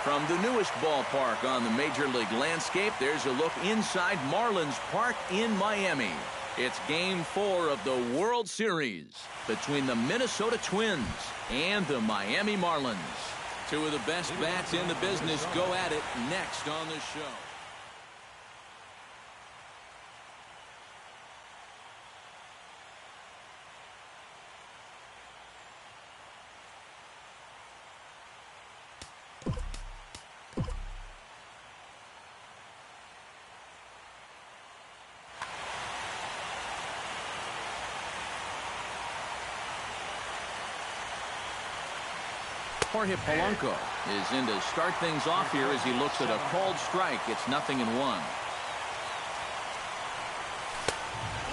From the newest ballpark on the Major League landscape, there's a look inside Marlins Park in Miami. It's Game 4 of the World Series between the Minnesota Twins and the Miami Marlins. Two of the best bats in the business go at it next on the show. Jorge Polanco is in to start things off here as he looks at a called strike. It's 0-1.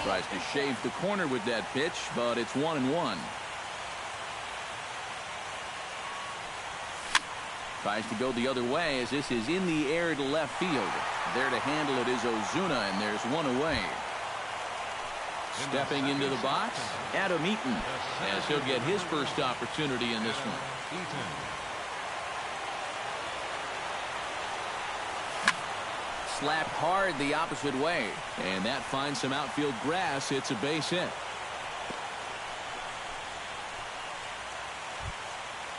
Tries to shave the corner with that pitch, but it's 1-1. Tries to go the other way as this is in the air to left field. There to handle it is Ozuna, and there's one away. Stepping into the box, Adam Eaton, as he'll get his first opportunity in this one. Slapped hard the opposite way, and that finds some outfield grass. It's a base hit.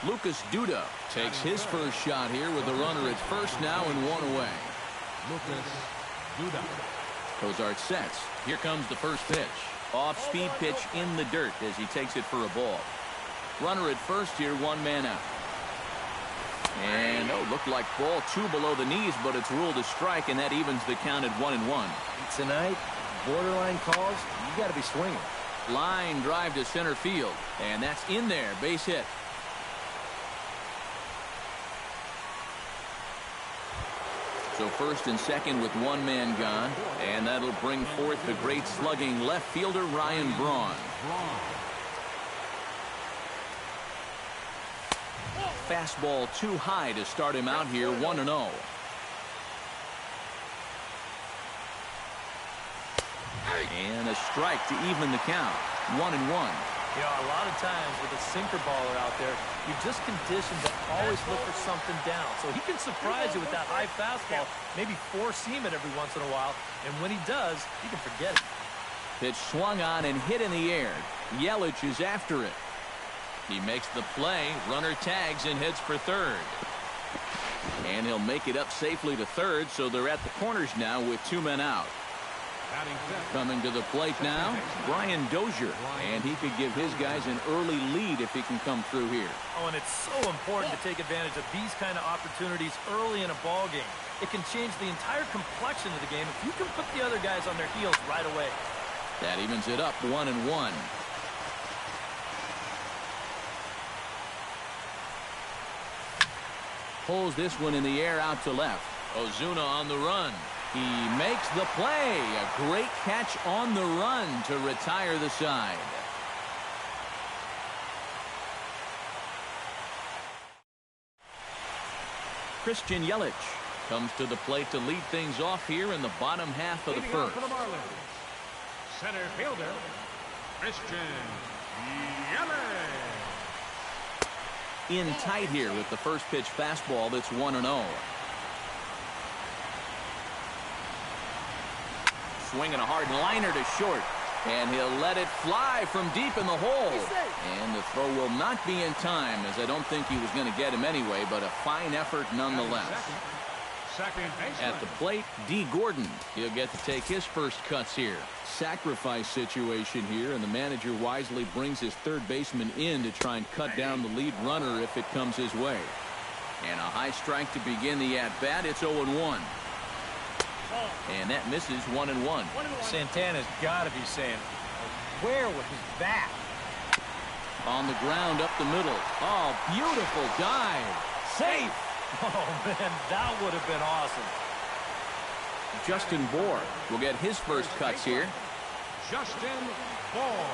Lucas Duda takes his first shot here with the runner at first now and one away. Lucas Duda. Cozart sets. Here comes the first pitch. Off-speed pitch in the dirt as he takes it for a ball. Runner at first here, one man out. And, looked like ball two below the knees, but it's ruled a strike, and that evens the count at 1-1. Tonight, borderline calls, you got to be swinging. Line drive to center field, and that's in there, base hit. So first and second with one man gone, and that'll bring forth the great slugging left fielder Ryan Braun. Fastball too high to start him out here, 1-0. And a strike to even the count, 1-1. You know, a lot of times with a sinker baller out there, you're just conditioned to always look for something down. So he can surprise you with that high fastball, maybe four seam it every once in a while. And when he does, you can forget it. Pitch swung on and hit in the air. Yelich is after it. He makes the play, runner tags and heads for third. And he'll make it up safely to third, so they're at the corners now with two men out. Coming to the plate now, Brian Dozier, and he could give his guys an early lead if he can come through here. Oh, and it's so important to take advantage of these kind of opportunities early in a ball game. It can change the entire complexion of the game if you can put the other guys on their heels right away. That evens it up, 1-1. Pulls this one in the air out to left. Ozuna on the run. He makes the play. A great catch on the run to retire the side. Christian Yelich comes to the plate to lead things off here in the bottom half of the first. For the Marlins, center fielder, Christian Yelich. In tight here with the first pitch fastball that's 1-0. Swinging a hard liner to short, and he'll let it fly from deep in the hole. And the throw will not be in time, as I don't think he was going to get him anyway, but a fine effort nonetheless. At the plate, D. Gordon. He'll get to take his first cuts here. Sacrifice situation here, and the manager wisely brings his third baseman in to try and cut down the lead runner if it comes his way. And a high strike to begin the at-bat. It's 0-1. And that misses, 1-1. Santana's got to be saying, where was that? On the ground up the middle. Oh, beautiful dive. Safe. Oh, man, that would have been awesome. Justin Bour will get his first cuts here. Justin Bour.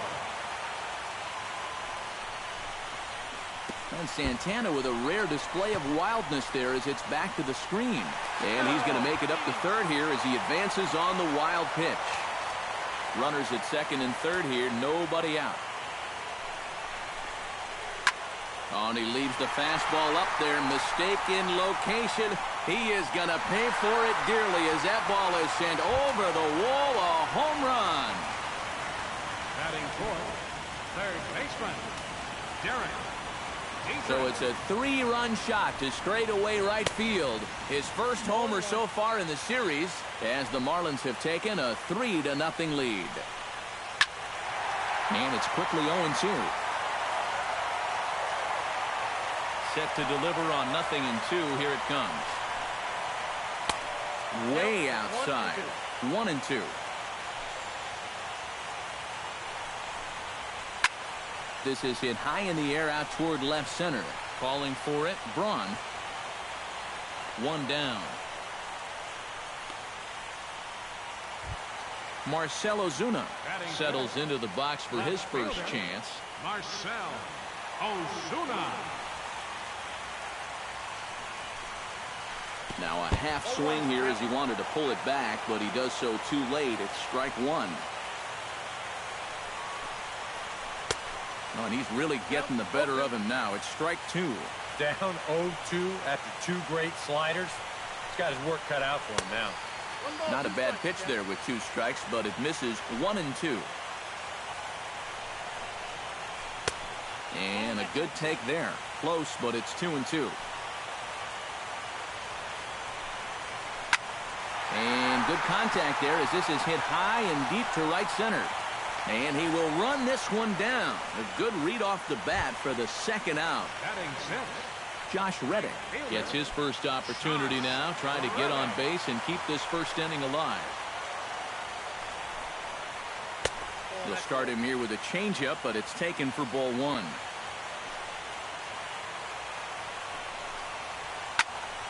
And Santana with a rare display of wildness there as it's back to the screen. And he's going to make it up to third here as he advances on the wild pitch. Runners at second and third here, nobody out. Oh, and he leaves the fastball up there. Mistaken location. He is going to pay for it dearly as that ball is sent over the wall. A home run. Batting fourth, third baseman, Derek. So it's a 3-run shot to straightaway right field. His first homer so far in the series as the Marlins have taken a 3-0 lead. And it's quickly 0-2. Set to deliver on 0-2. Here it comes. Way outside. 1-2. This is hit high in the air out toward left center. Calling for it, Braun. 1 down. Marcell Ozuna settles into the box for his first chance. Marcell Ozuna. Now a half swing here as he wanted to pull it back, but he does so too late. It's strike 1. Oh, and he's really getting the better of him now. It's strike 2. Down 0-2 after 2 great sliders. He's got his work cut out for him now. Not a bad pitch there with 2 strikes, but it misses 1-2. And a good take there. Close, but it's 2-2. And good contact there as this is hit high and deep to right center. And he will run this one down. A good read off the bat for the second out. Batting sixth, Josh Reddick gets his first opportunity now, trying to get on base and keep this first inning alive. They'll start him here with a changeup, but it's taken for ball 1.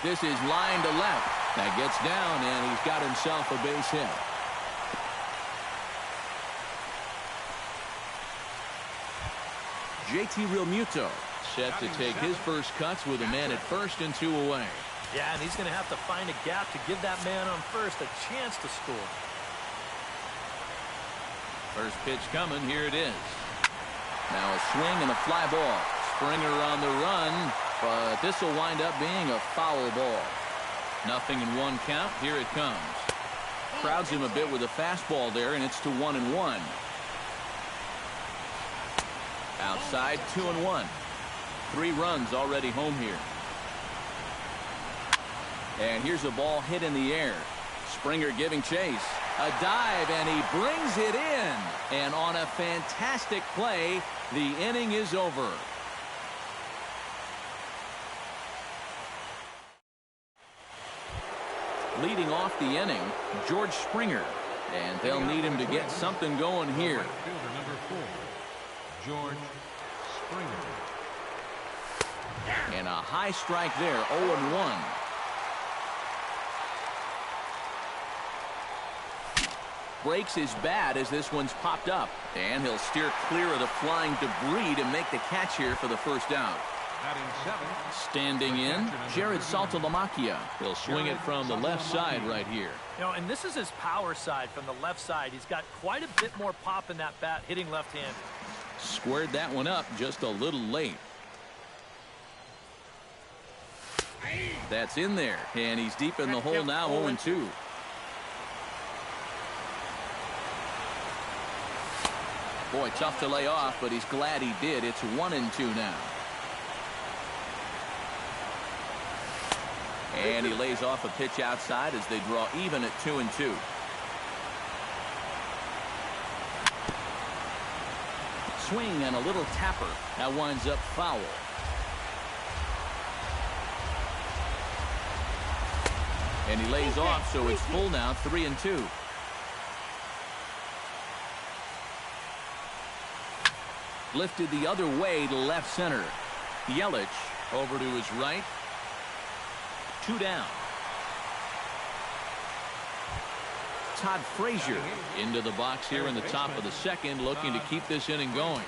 This is line to left. That gets down, and he's got himself a base hit. JT Realmuto set to take his first cuts with a man at first and 2 away. Yeah, and he's going to have to find a gap to give that man on first a chance to score. First pitch coming. Here it is. Now a swing and a fly ball. Springer on the run, but this will wind up being a foul ball. 0-1 count. Here it comes. Crowds him a bit with a fastball there, and it's to 1-1. Outside, 2-1. 3 runs already home here. And here's a ball hit in the air. Springer giving chase. A dive, and he brings it in. And on a fantastic play, the inning is over. Leading off the inning, George Springer. And they'll need him to get something going here. fielder number 4, George Springer. And a high strike there, 0-1. Breaks his bat as this one's popped up. And he'll steer clear of the flying debris to make the catch here for the first out. Batting 7th, Standing in, Jared Saltalamacchia. He'll swing it from the left side right here. You know, and this is his power side from the left side. He's got quite a bit more pop in that bat hitting left-handed. Squared that one up just a little late. That's in there, and he's deep in the hole now, 0-2. Boy, tough to lay off, but he's glad he did. It's 1-2 now. And he lays off a pitch outside as they draw even at 2-2. Swing and a little tapper. That winds up foul. And he lays off, so it's full now, 3-2. Lifted the other way to left center. Yelich over to his right. 2 down. Todd Frazier into the box here in the top of the second, looking to keep this inning going.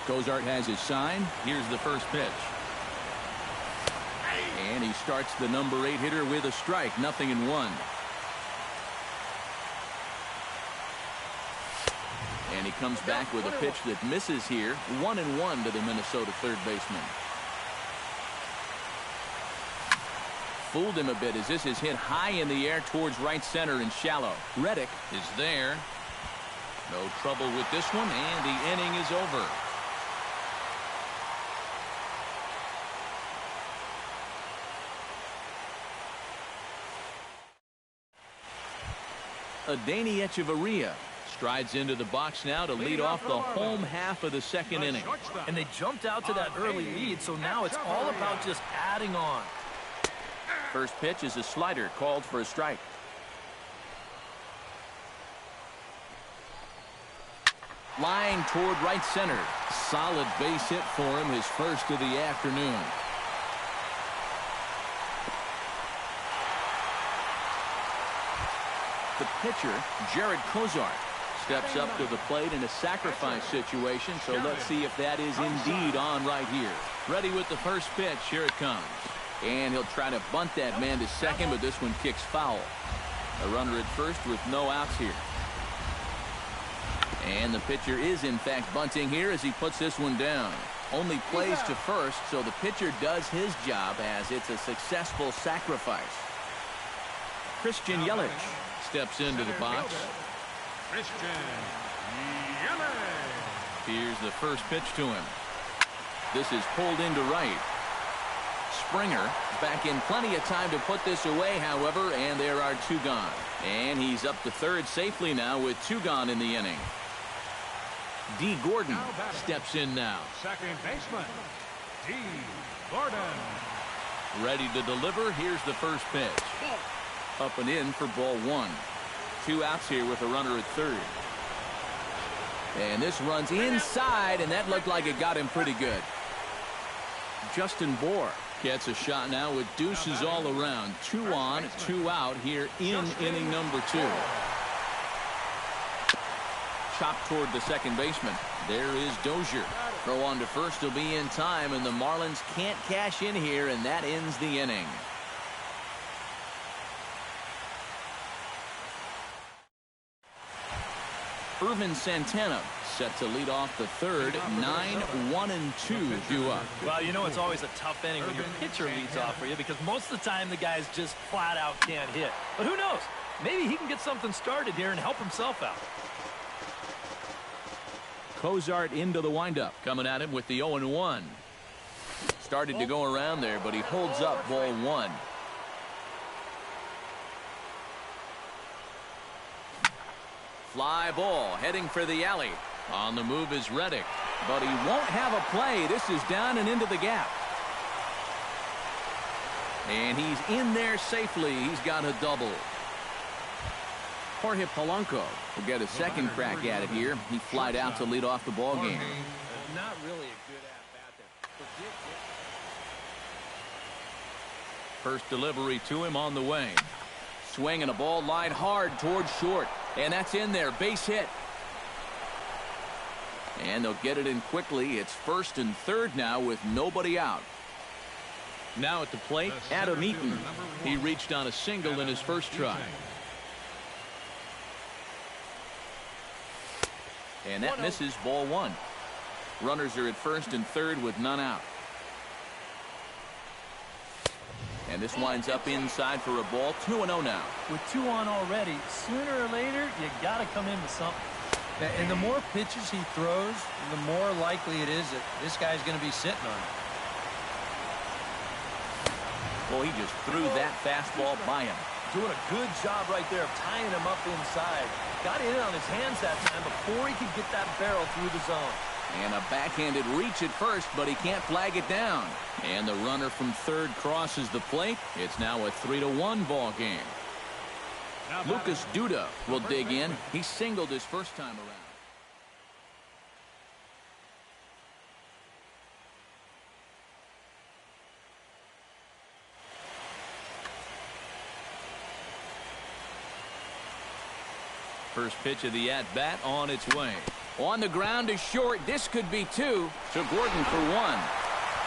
Cozart has his sign. Here's the first pitch. And he starts the number 8 hitter with a strike, 0-1. And he comes back with a pitch that misses here, 1-1 to the Minnesota third baseman. Fooled him a bit as this is hit high in the air towards right center and shallow. Reddick is there. No trouble with this one, and the inning is over. Adeiny Echeverria strides into the box now to lead off the home half of the second inning. And they jumped out to that early lead, so now it's all about just adding on. First pitch is a slider called for a strike. Line toward right center. Solid base hit for him, his first of the afternoon. The pitcher, Jared Cozart, steps up to the plate in a sacrifice situation, so let's see if that is indeed on right here. Ready with the first pitch. Here it comes. And he'll try to bunt that man to second, but this one kicks foul. A runner at first with no outs here. And the pitcher is in fact bunting here as he puts this one down. Only plays to first, so the pitcher does his job as it's a successful sacrifice. Christian Yelich steps into the box. Christian Yelich. Here's the first pitch to him. This is pulled into right. Springer back in plenty of time to put this away, however, and there are 2 gone. And he's up to third safely now with 2 gone in the inning. D. Gordon steps in now. Second baseman, D. Gordon. Ready to deliver. Here's the first pitch. Up and in for ball 1. 2 outs here with a runner at third. And this runs inside, and that looked like it got him pretty good. Justin Bohr gets a shot now with deuces all around. 2 on, 2 out here in inning number 2. Chopped toward the second baseman. There is Dozier. Throw on to first will be in time, and the Marlins can't cash in here, and that ends the inning. Irvin Santana set to lead off the third. 9-1-2 due up. Well, you know it's always a tough inning when your pitcher leads off for you because most of the time the guys just flat out can't hit. But who knows? Maybe he can get something started here and help himself out. Cozart into the windup. Coming at him with the 0-1. Started to go around there, but he holds up ball 1. Fly ball heading for the alley. On the move is Reddick, but he won't have a play. This is down and into the gap. And he's in there safely. He's got a double. Jorge Polanco will get a second crack at it here. He flied out to lead off the ball game. Not really a good at-bat there. First delivery to him on the way. Swing and a ball lined hard towards short. And that's in there. Base hit. And they'll get it in quickly. It's first and third now with nobody out. Now at the plate, Adam Eaton. He reached on a single in his first try. And that misses ball 1. Runners are at first and third with none out. And this winds up inside for a ball. 2-0 now. With 2 on already, sooner or later, you got to come into something. And the more pitches he throws, the more likely it is that this guy's going to be sitting on it. Well, he just threw that fastball by him. Doing a good job right there of tying him up inside. Got it in on his hands that time before he could get that barrel through the zone. And a backhanded reach at first, but he can't flag it down. And the runner from third crosses the plate. It's now a 3-1 ball game. Lucas Duda will dig in. He singled his first time around. First pitch of the at-bat on its way. On the ground is short. This could be 2 to Gordon for 1.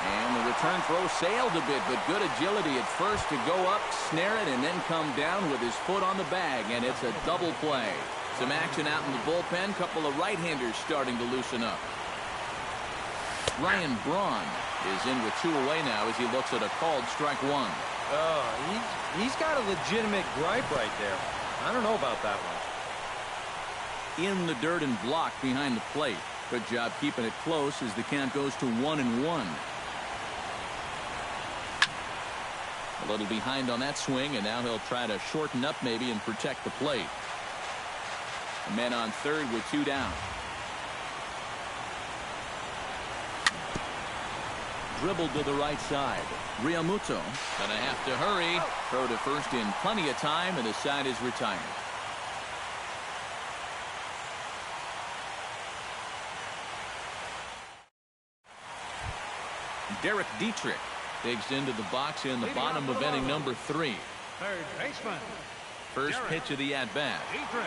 And the return throw sailed a bit, but good agility at first to go up, snare it, and then come down with his foot on the bag, and it's a double play. Some action out in the bullpen. Couple of right-handers starting to loosen up. Ryan Braun is in with 2 away now as he looks at a called strike 1. He's got a legitimate gripe right there. I don't know about that one. In the dirt and blocked behind the plate. Good job keeping it close as the count goes to 1-1. A little behind on that swing, and now he'll try to shorten up maybe and protect the plate. A man on third with 2 down. Dribbled to the right side. Realmuto gonna have to hurry. Throw to first in plenty of time, and the side is retired. Derek Dietrich digs into the box in the bottom of inning number 3. Third baseman. First pitch of the at-bat. Dietrich.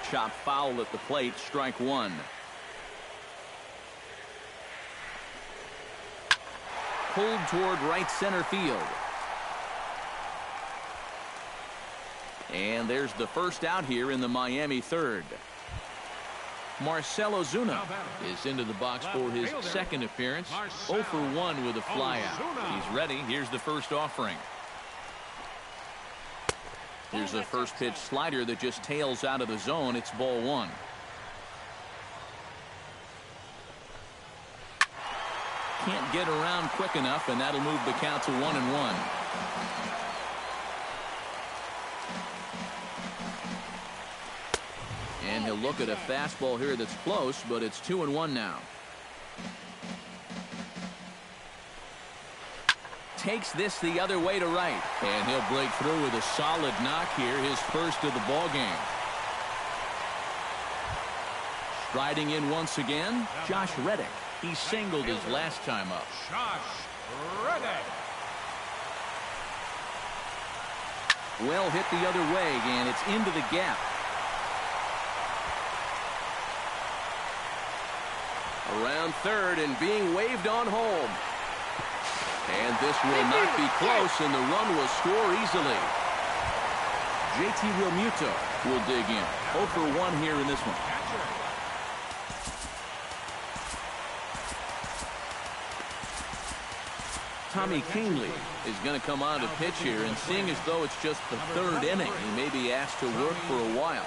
Chop foul at the plate, strike 1. Pulled toward right center field. And there's the first out here in the Miami third. Marcell Ozuna is into the box for his second appearance. 0 for 1 with a flyout. He's ready. Here's the first offering. Here's a first pitch slider that just tails out of the zone. It's ball 1. Can't get around quick enough, and that'll move the count to 1-1. And he'll look at a fastball here that's close, but it's 2-1 now. Takes this the other way to right, and he'll break through with a solid knock here, his first of the ball game. Striding in once again, Josh Reddick. He singled his last time up. Josh Reddick. Well hit the other way, and it's into the gap. Around third and being waved on home. And this will not be close, and the run will score easily. JT Realmuto will dig in. 0 for 1 here in this one. Tommy Kahnle is going to come on to pitch here, and seeing as though it's just the third inning, he may be asked to work for a while.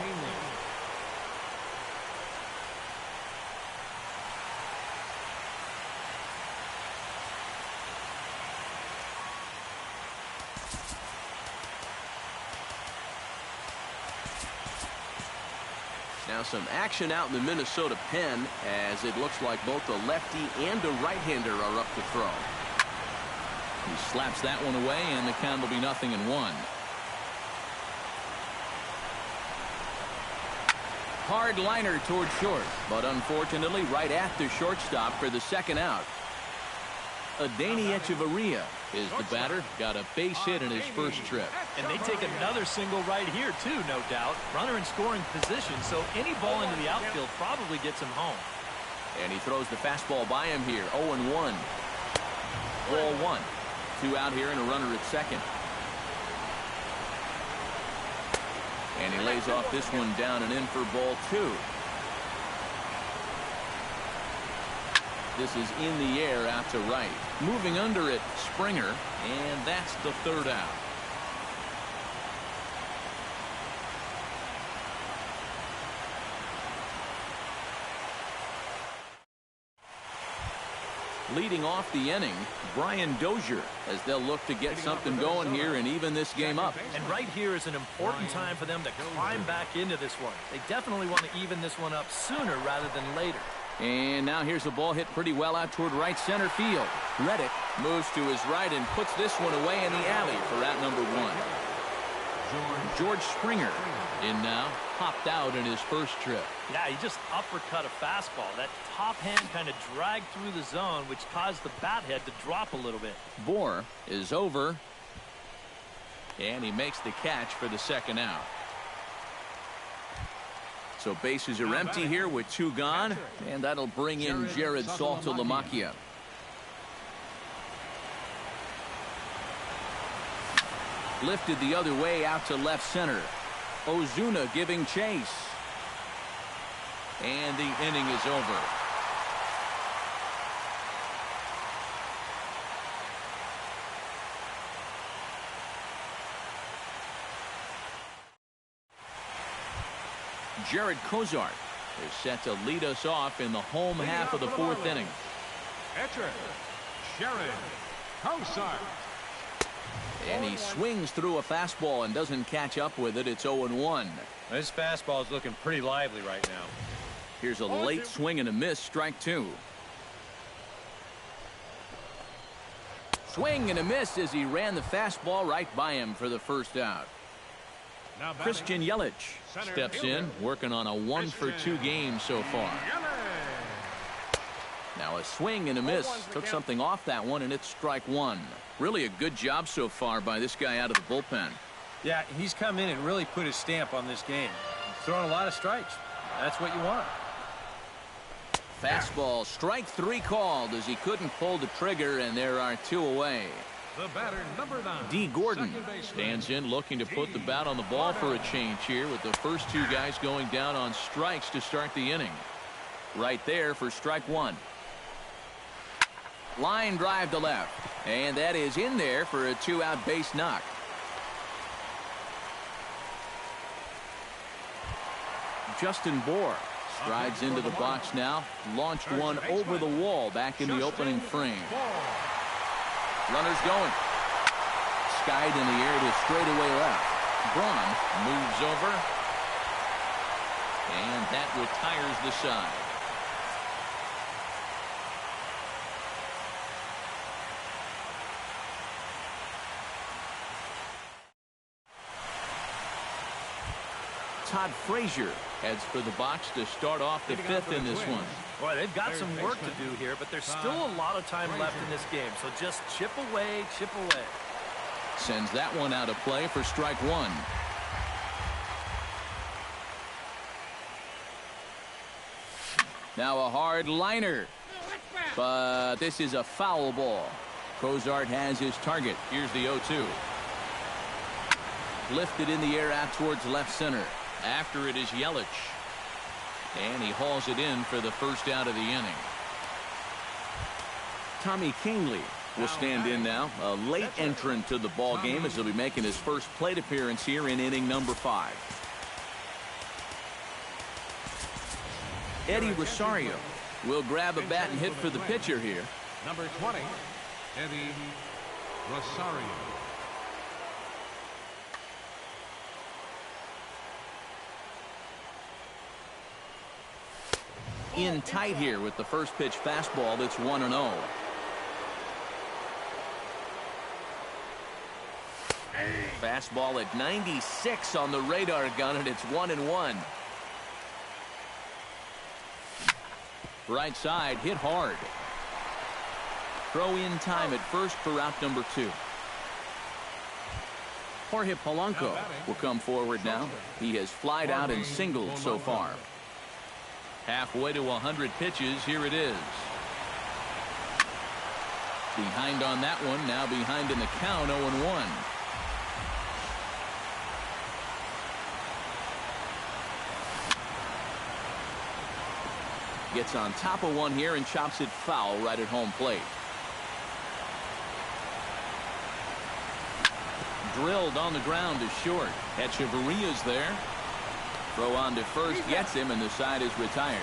Now some action out in the Minnesota pen, as it looks like both a lefty and a right-hander are up to throw. He slaps that one away, and the count will be 0-1. Hard liner toward short, but unfortunately right at the shortstop for the second out. Adeiny Echeverria is the batter. Got a base hit in his first trip. And they take another single right here, too, no doubt. Runner in scoring position, so any ball into the outfield probably gets him home. And he throws the fastball by him here. 0-1. Ball 1. 2 out here and a runner at second. And he lays off this one down and in for ball 2. This is in the air out to right. Moving under it, Springer, and that's the third out. Leading off the inning, Brian Dozier, as they'll look to get something going here and even this game up. And right here is an important time for them to climb back into this one. They definitely want to even this one up sooner rather than later. And now here's a ball hit pretty well out toward right center field. Reddick moves to his right and puts this one away in the alley for out number 1. George Springer in now, popped out in his first trip. Yeah, he just uppercut a fastball. That top hand kind of dragged through the zone, which caused the bat head to drop a little bit. Bohr is over, and he makes the catch for the second out. So bases are empty here with 2 gone, and that'll bring in Jared Saltalamacchia. Lifted the other way out to left center. Ozuna giving chase. And the inning is over. Jared Kozart is set to lead us off in the home half of the 4th inning. Catcher, Jared Kozart. And he swings through a fastball and doesn't catch up with it. It's 0-1. This fastball is looking pretty lively right now. Here's a late swing and a miss, strike 2. Swing and a miss as he ran the fastball right by him for the first out. Christian Yelich steps in, working on a 1-for-2 game so far. Now a swing and a miss. Took something off that one, and it's strike 1. Really a good job so far by this guy out of the bullpen. Yeah, he's come in and really put his stamp on this game. He's throwing a lot of strikes. That's what you want. Fastball, strike 3 called as he couldn't pull the trigger, and there are 2 away. The batter, number 9. D. Gordon stands in looking to put the bat on the ball for a change here with the first 2 guys going down on strikes to start the inning. Right there for strike 1. Line drive to left, and that is in there for a 2-out base knock. Justin Bour strides into the box now, launched one over the wall back in the opening frame. Runners going. Skied in the air to straightaway left. Braun moves over, and that retires the side. Todd Frazier heads for the box to start off the 5th in this one. Boy, they've got some work to do here, but there's still a lot of time left in this game. So just chip away, chip away. Sends that one out of play for strike 1. Now a hard liner. But this is a foul ball. Kozart has his target. Here's the 0-2. Lifted in the air out towards left center. After it is Yelich. And he hauls it in for the first out of the inning. Tommy Kahnle will stand in now. A late entrant to the ball game as he'll be making his first plate appearance here in inning number 5. Eddie Rosario will grab a bat and hit for the pitcher here. Number 20, Eddie Rosario. In tight here with the first pitch fastball that's 1-0. Fastball at 96 on the radar gun, and it's 1-1. Right side hit hard. Throw in time at first for route number 2. Jorge Polanco will come forward now. He has flied out and singled so far. Halfway to 100 pitches. Here it is. Behind on that one. Now behind in the count. 0-1. Gets on top of one here and chops it foul right at home plate. Drilled on the ground to short. Echeverria's there. Throw on to first, gets him, and the side is retired.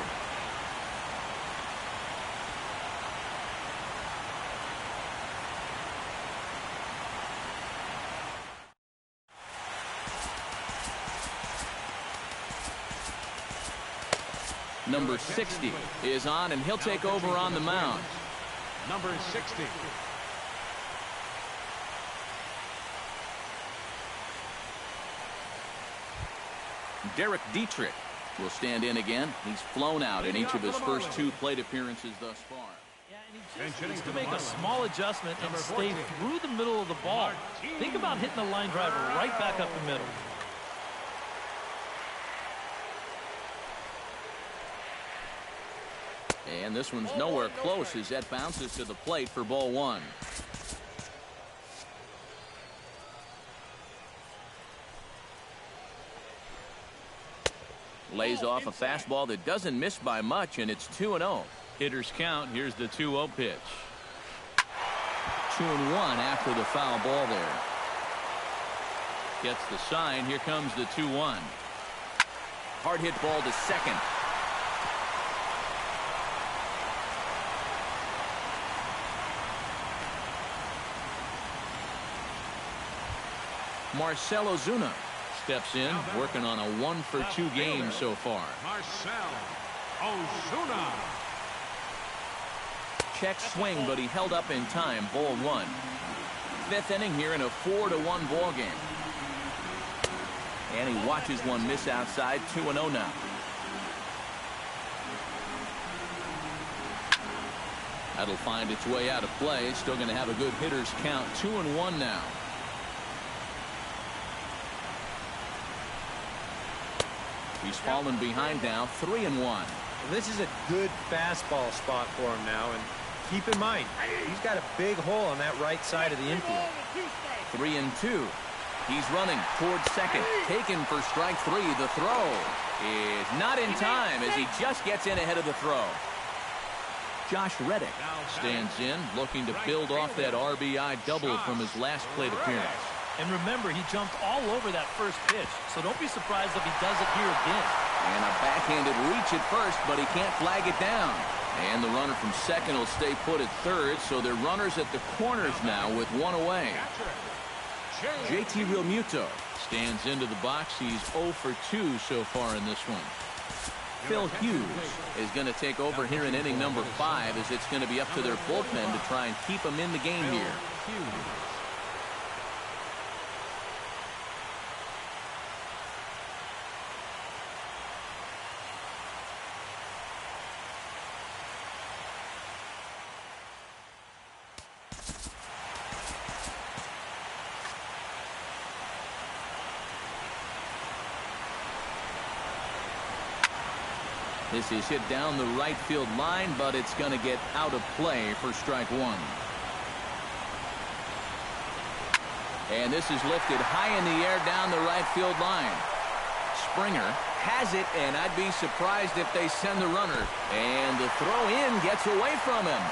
Number 60 is on, and he'll take over on the mound. Number 60. Derek Dietrich will stand in again. He's flown out in each of his first 2 plate appearances thus far. Yeah, and he just needs to make a small adjustment and stay through the middle of the ball. Think about hitting the line driver right back up the middle. And this one's nowhere close as that bounces to the plate for ball one. Lays off a fastball that doesn't miss by much, and it's 2-0. Hitters count. Here's the 2-0 pitch. 2-1 after the foul ball there. Gets the sign. Here comes the 2-1. Hard hit ball to second. Marcell Ozuna steps in, working on a 1-for-2 game so far. Marcell Ozuna. Check swing, but he held up in time. Ball one. Fifth inning here in a 4-1 ball game. And he watches one miss outside. 2-0 now. That'll find its way out of play. Still going to have a good hitter's count. 2-1 now. He's fallen behind now. 3-1. This is a good fastball spot for him now, and keep in mind, he's got a big hole on that right side of the infield. 3-2. He's running towards second. Taken for strike three. The throw is not in time as he just gets in ahead of the throw. Josh Reddick stands in, looking to build off that RBI double from his last plate appearance. And remember, he jumped all over that first pitch, so don't be surprised if he does it here again. And a backhanded reach at first, but he can't flag it down. And the runner from second will stay put at third, so they're runners at the corners now with one away. JT Realmuto stands into the box. He's 0 for 2 so far in this one. Phil Hughes is going to take over here in inning number 5, as it's going to be up to their bullpen to try and keep him in the game here. This is hit down the right field line, but it's going to get out of play for strike one. And this is lifted high in the air down the right field line. Springer has it, and I'd be surprised if they send the runner. And the throw in gets away from him.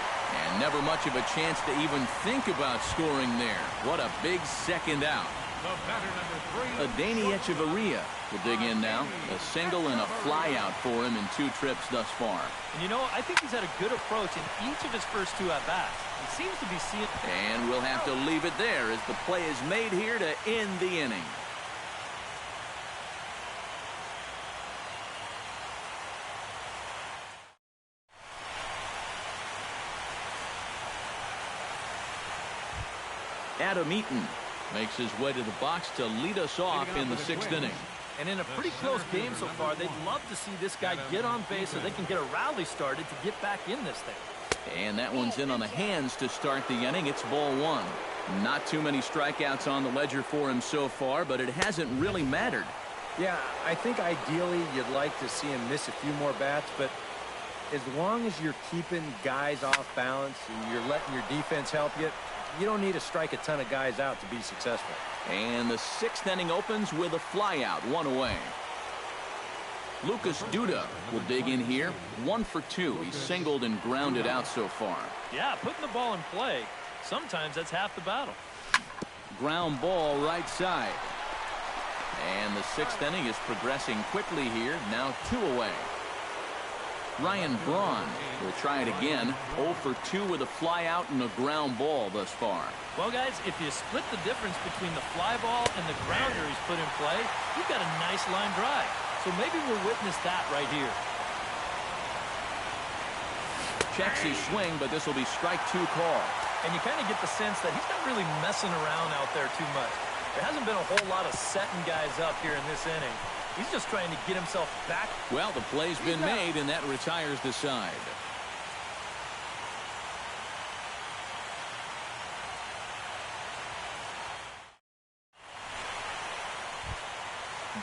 And never much of a chance to even think about scoring there. What a big second out. Adeiny Echeverria will dig in now. A single and a fly out for him in 2 trips thus far. And you know, I think he's had a good approach in each of his first 2 at-bats. He seems to be seeing... And we'll have to leave it there as the play is made here to end the inning. Adam Eaton makes his way to the box to lead us off in the 6th inning. And in a pretty close game so far, they'd love to see this guy get on base so they can get a rally started to get back in this thing. And that one's in on the hands to start the inning. It's ball one. Not too many strikeouts on the ledger for him so far, but it hasn't really mattered. Yeah, I think ideally you'd like to see him miss a few more bats, but as long as you're keeping guys off balance and you're letting your defense help you, you don't need to strike a ton of guys out to be successful. And the 6th inning opens with a flyout, 1 away. Lucas Duda will dig in here. 1 for 2. He's singled and grounded out so far. Yeah, putting the ball in play, sometimes that's half the battle. Ground ball right side. And the 6th inning is progressing quickly here. Now 2 away. Ryan Braun will try it again. 0 for 2 with a fly out and a ground ball thus far. Well, guys, if you split the difference between the fly ball and the grounder he's put in play, you've got a nice line drive. So maybe we'll witness that right here. Checks his swing, but this will be strike 2 call. And you kind of get the sense that he's not really messing around out there too much. There hasn't been a whole lot of setting guys up here in this inning. He's just trying to get himself back. Well, the play's been made, and that retires the side.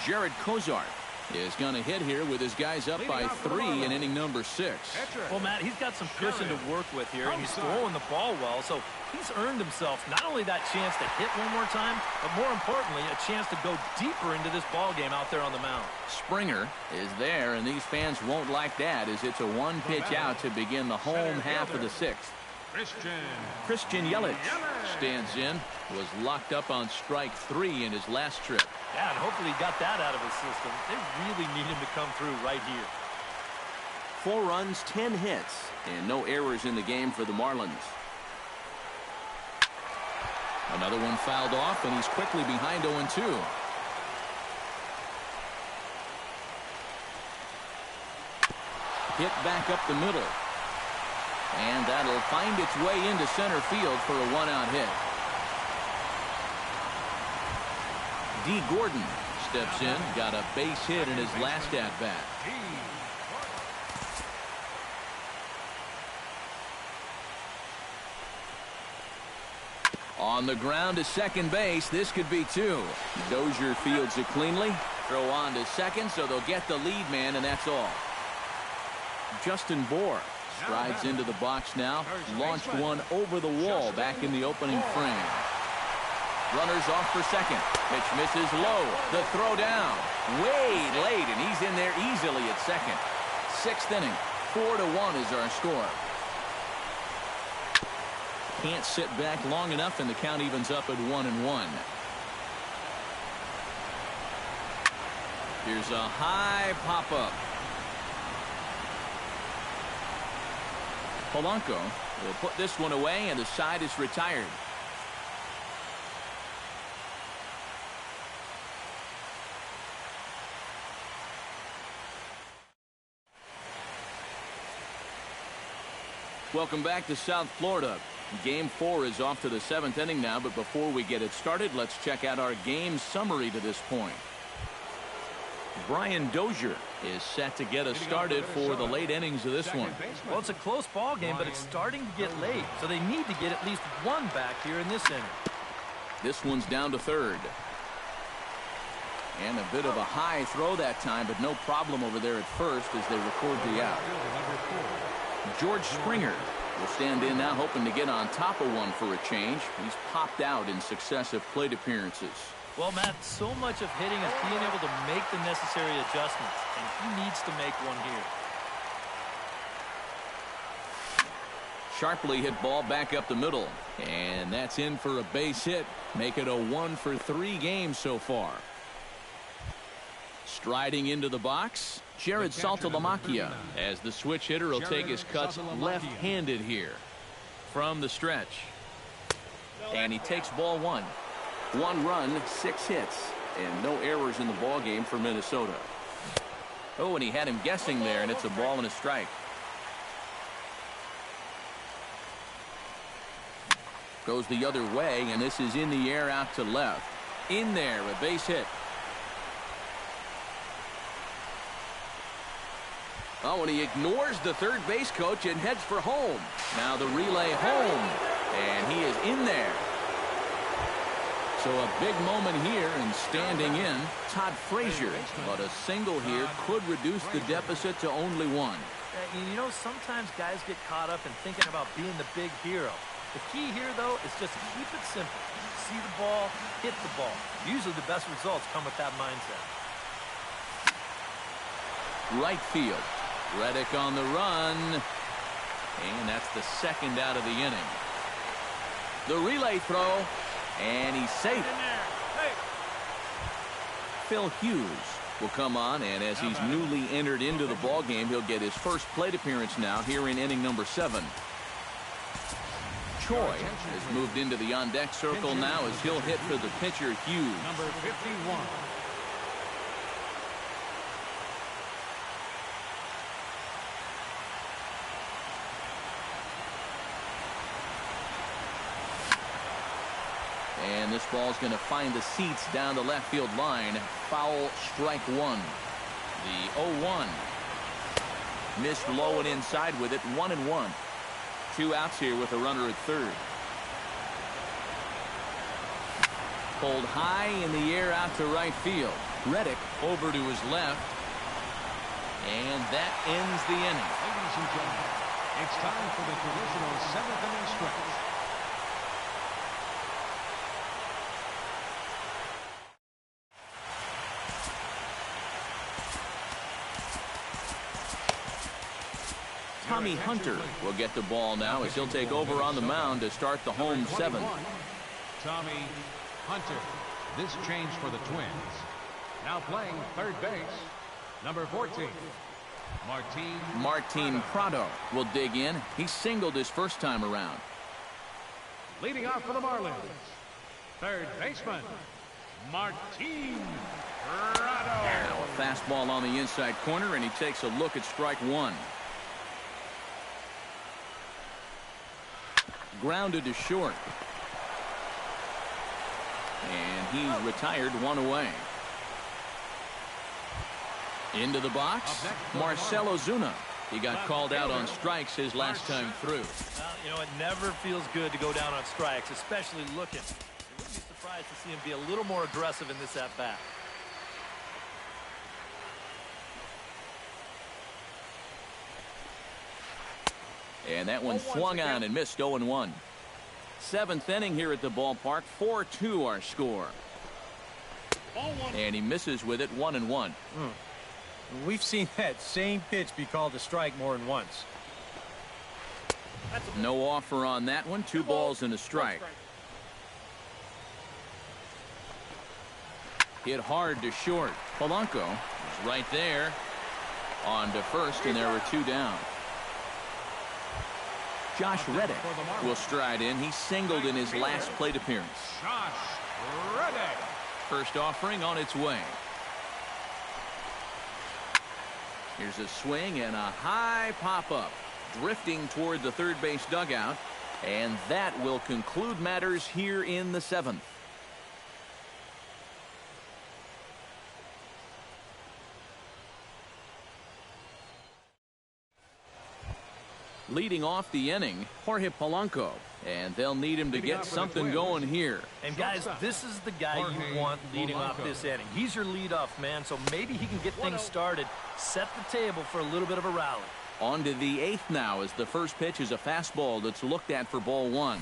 Jared Kozart is going to hit here with his guys up by 3 in inning number 6. Well, Matt, he's got some cushion to work with here, and he's throwing the ball well, so he's earned himself not only that chance to hit one more time, but more importantly, a chance to go deeper into this ball game out there on the mound. Springer is there, and these fans won't like that as it's a one-pitch out to begin the home half of the 6th. Christian Yelich stands in, was locked up on strike 3 in his last trip. Yeah, and hopefully he got that out of his system. They really need him to come through right here. 4 runs, 10 hits, and no errors in the game for the Marlins. Another one fouled off, and he's quickly behind 0-2. Hit back up the middle. And that'll find its way into center field for a 1-out hit. D. Gordon steps in, got a base hit in his last at-bat. On the ground to second base, this could be 2. Dozier fields it cleanly. Throw on to second, so they'll get the lead man, and that's all. Justin Bohr strides into the box now. Launched one over the wall back in the opening frame. Runners off for second. Pitch misses low. The throw down. Way late, and he's in there easily at second. 6th inning. 4-1 is our score. Can't sit back long enough, and the count evens up at 1-1. Here's a high pop-up. Polanco will put this one away, and the side is retired. Welcome back to South Florida. Game 4 is off to the 7th inning now, but before we get it started, let's check out our game summary to this point. Brian Dozier is set to get us started for the late innings of this one. Well, it's a close ball game, but it's starting to get late, so they need to get at least one back here in this inning. This one's down to third. And a bit of a high throw that time, but no problem over there at first as they record the out. George Springer will stand in now, hoping to get on top of one for a change. He's popped out in successive plate appearances. Well, Matt, so much of hitting is being able to make the necessary adjustments, and he needs to make one here. Sharply hit ball back up the middle, and that's in for a base hit. Make it a 1-for-3 game so far. Striding into the box, Jared Saltalamacchia, as the switch hitter will take his cuts left-handed here from the stretch. And he takes ball 1. 1 run, 6 hits, and no errors in the ball game for Minnesota. Oh, and he had him guessing there, and it's a ball and a strike. Goes the other way, and this is in the air out to left. In there, a base hit. Oh, and he ignores the third base coach and heads for home. Now the relay home, and he is in there. So a big moment here, and standing in, Todd Frazier. But a single here could reduce the deficit to only 1. You know, sometimes guys get caught up in thinking about being the big hero. The key here, though, is just keep it simple. See the ball, hit the ball. Usually the best results come with that mindset. Right field. Reddick on the run. And that's the 2nd out of the inning. The relay throw. And he's safe. Phil Hughes will come on, and as he's newly entered into the ball game, he'll get his first plate appearance now here in inning number 7. Choi has moved into the on-deck circle now as he'll hit for the pitcher, Hughes. Number 51. And this ball's going to find the seats down the left field line. Foul, strike 1. The 0-1. Missed low and inside with it. 1-1. 2 outs here with a runner at third. Pulled high in the air out to right field. Reddick over to his left. And that ends the inning. Ladies and gentlemen, it's time for the traditional 7th inning stretch. Tommy Hunter will get the ball now as he'll take over on the mound to start the home 7th. Tommy Hunter. This change for the Twins. Now playing third base, number 14, Martin Prado will dig in. He singled his first time around. Leading off for the Marlins, third baseman, Martin Prado. Now a fastball on the inside corner, and he takes a look at strike one. Grounded to short. And he's retired, one away. Into the box, Marcell Ozuna. He got called out on strikes his last time through. Well, you know, it never feels good to go down on strikes, especially looking. I wouldn't be surprised to see him be a little more aggressive in this at-bat. And that one swung on and missed. 0-1. 7th inning here at the ballpark. 4-2 our score. And he misses with it. 1-1. We've seen that same pitch be called a strike more than once. No offer on that one. 2 balls and a strike. Hit hard to short. Polanco is right there. On to first, and there were 2 down. Josh Reddick will stride in. He singled in his last plate appearance. Josh Reddick. First offering on its way. Here's a swing and a high pop-up. Drifting toward the third base dugout. And that will conclude matters here in the 7th. Leading off the inning, Jorge Polanco. And they'll need him to get something going here. And guys, this is the guy you want leading off this inning. He's your leadoff man, so maybe he can get things started, set the table for a little bit of a rally. On to the 8th now as the first pitch is a fastball that's looked at for ball 1.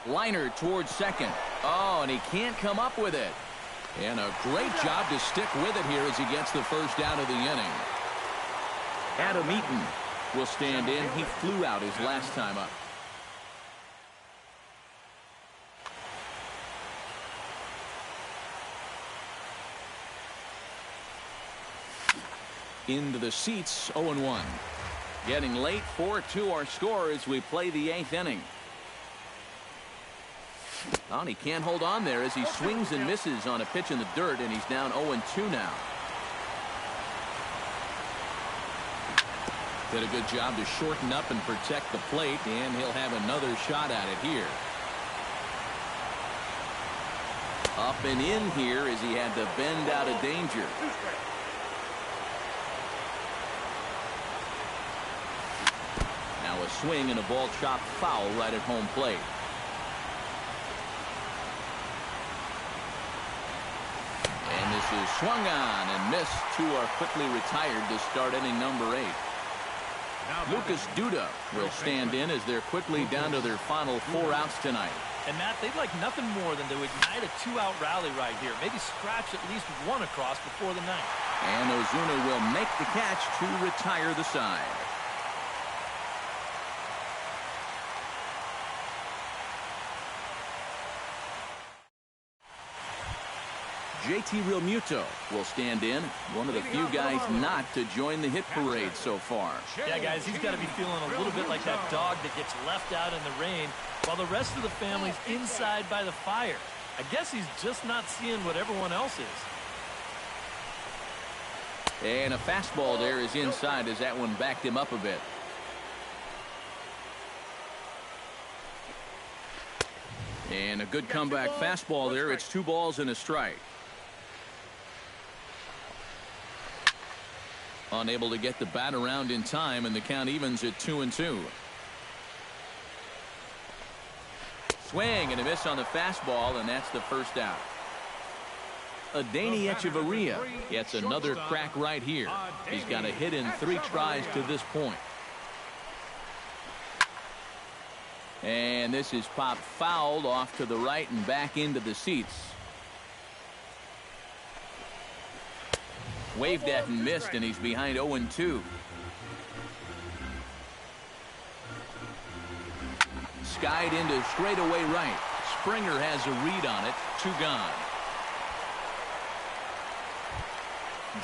Liner towards second. Oh, and he can't come up with it. And a great job to stick with it here as he gets the first out of the inning. Adam Eaton will stand in. He flew out his last time up. Into the seats, 0-1. Getting late, 4-2 our score as we play the 8th inning. Oh, and he can't hold on there as he swings and misses on a pitch in the dirt, and he's down 0-2 now. Did a good job to shorten up and protect the plate, and he'll have another shot at it here. Up and in here as he had to bend out of danger. Now a swing and a ball chopped foul right at home plate. And this is swung on and missed. 2 are quickly retired to start inning number 8. Lucas Duda will stand in as they're quickly down to their final 4 outs tonight. And Matt, they'd like nothing more than to ignite a 2-out rally right here. Maybe scratch at least 1 across before the 9th. And Ozuna will make the catch to retire the side. JT Realmuto will stand in, one of the few guys not to join the hit parade so far. Yeah, guys, he's got to be feeling a little bit like that dog that gets left out in the rain while the rest of the family's inside by the fire. I guess he's just not seeing what everyone else is. And a fastball there is inside as that one backed him up a bit. And a good comeback fastball there. It's 2 balls and a strike. Unable to get the bat around in time, and the count evens at 2-2. Swing and a miss on the fastball, and that's the first out. Adani Echeverria gets another crack right here. He's got a hit in 3 tries to this point. And this is popped fouled off to the right and back into the seats. Waved at and missed, and he's behind 0-2. Skied into straightaway right. Springer has a read on it. 2 gone.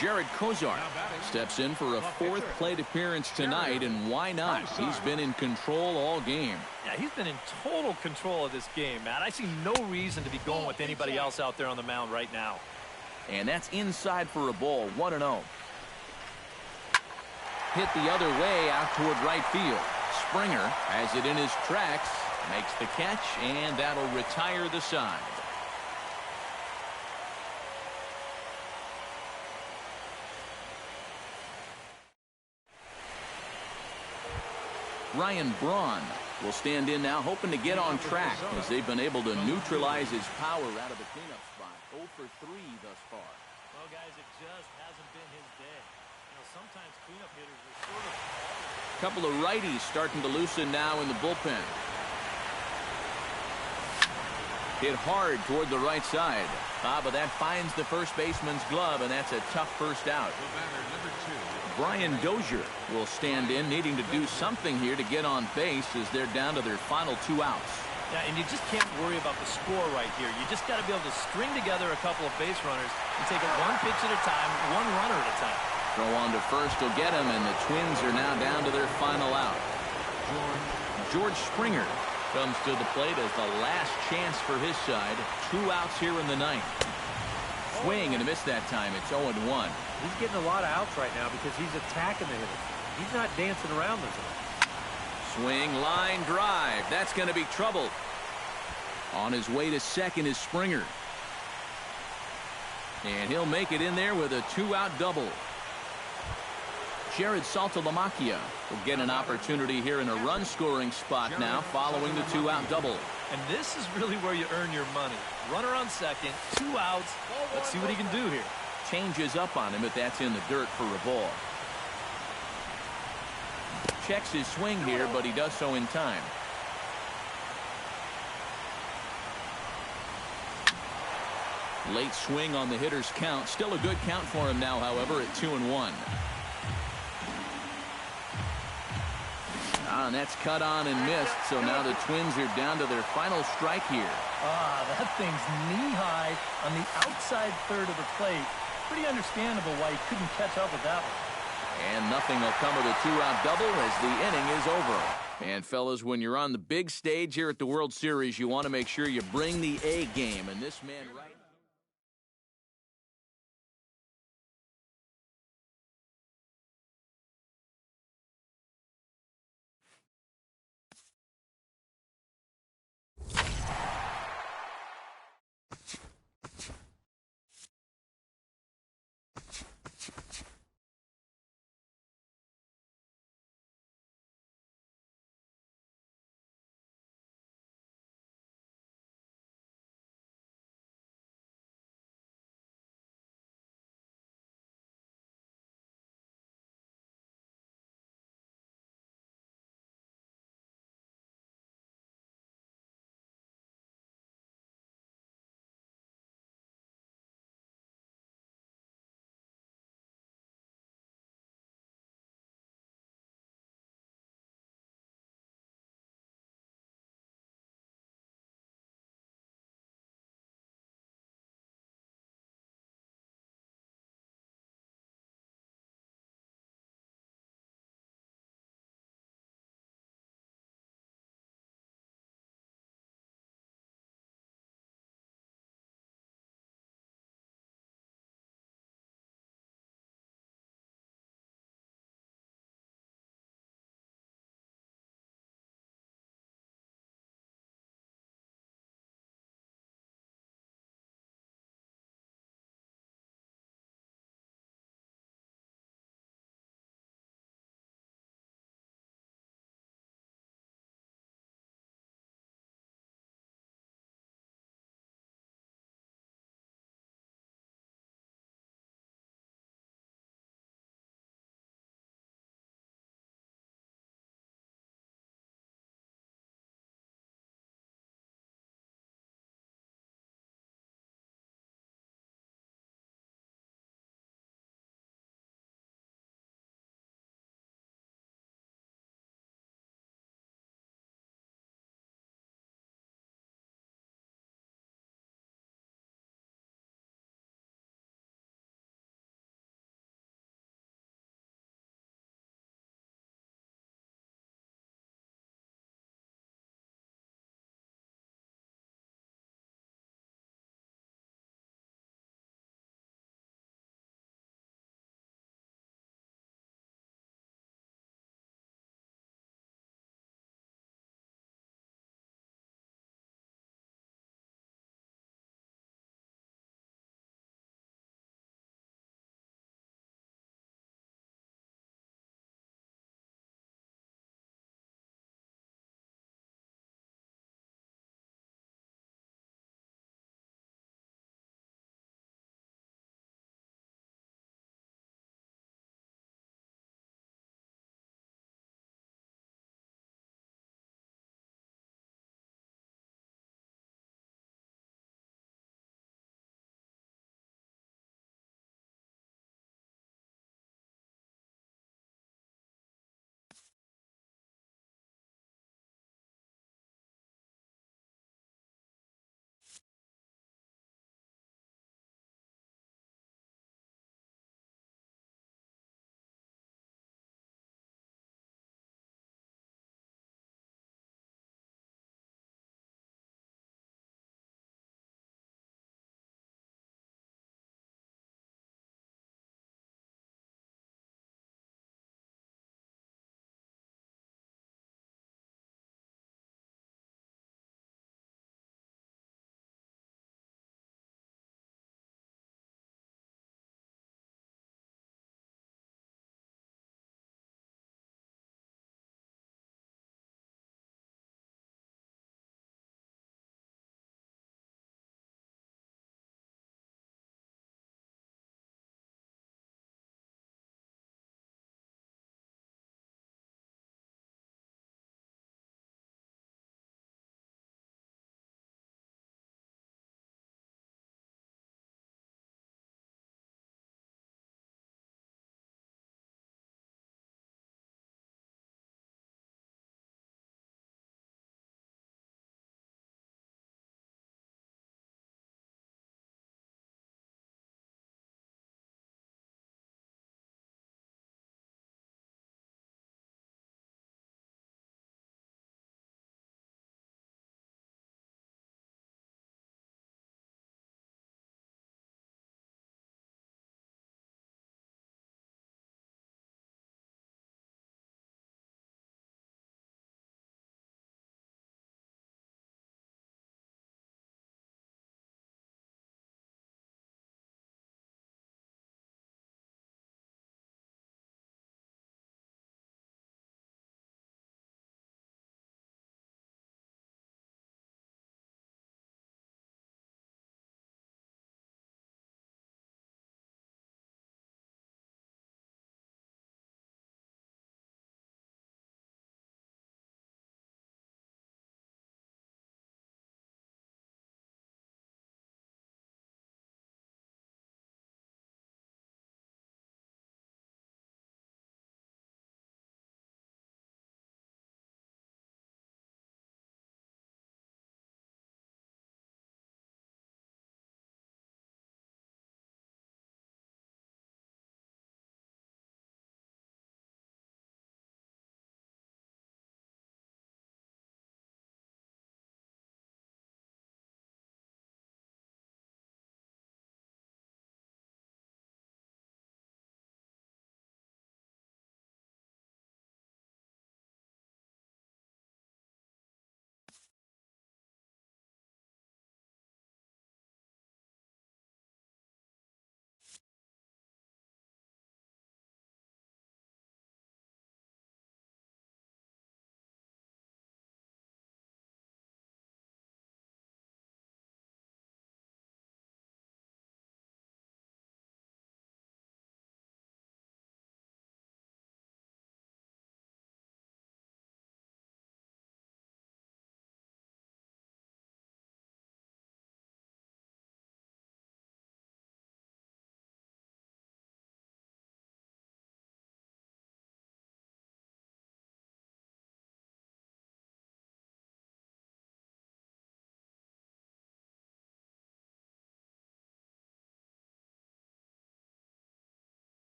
Jared Kozar steps in for a 4th plate appearance tonight, and why not? He's been in control all game. Yeah, he's been in total control of this game, Matt. I see no reason to be going with anybody else out there on the mound right now. And that's inside for a ball, 1-0. Hit the other way out toward right field. Springer has it in his tracks, makes the catch, and that'll retire the side. Ryan Braun will stand in now, hoping to get on track as they've been able to neutralize his power out of the cleanup spot. 0 for 3 thus far. Well, guys, it just hasn't been his day. You know, sometimes cleanup hitters are sort of... Couple of righties starting to loosen now in the bullpen. Hit hard toward the right side. But that finds the first baseman's glove, and that's a tough first out. Brian Dozier will stand in, needing to do something here to get on base as they're down to their final 2 outs. Yeah, and you just can't worry about the score right here. You just got to be able to string together a couple of base runners and take it 1 pitch at a time, 1 runner at a time. Throw on to first will get him, and the Twins are now down to their final out. George Springer comes to the plate as the last chance for his side. 2 outs here in the 9th. Swing and a miss that time. It's 0-1. He's getting a lot of outs right now because he's attacking the hitter. He's not dancing around this one. Swing, line drive. That's going to be trouble. On his way to second is Springer. And he'll make it in there with a 2-out double. Jared Saltalamacchia will get an opportunity here in a run-scoring spot now following the 2-out double. And this is really where you earn your money. Runner on second, 2 outs. Let's see what he can do here. Changes up on him, but that's in the dirt for a ball. Checks his swing here, but he does so in time. Late swing on the hitter's count. Still a good count for him now, however, at 2-1. And that's cut on and missed, so now the Twins are down to their final strike here. That thing's knee-high on the outside third of the plate. Pretty understandable why he couldn't catch up with that one. And nothing will come of the 2-out double as the inning is over. And, fellas, when you're on the big stage here at the World Series, you want to make sure you bring the A game. And this man right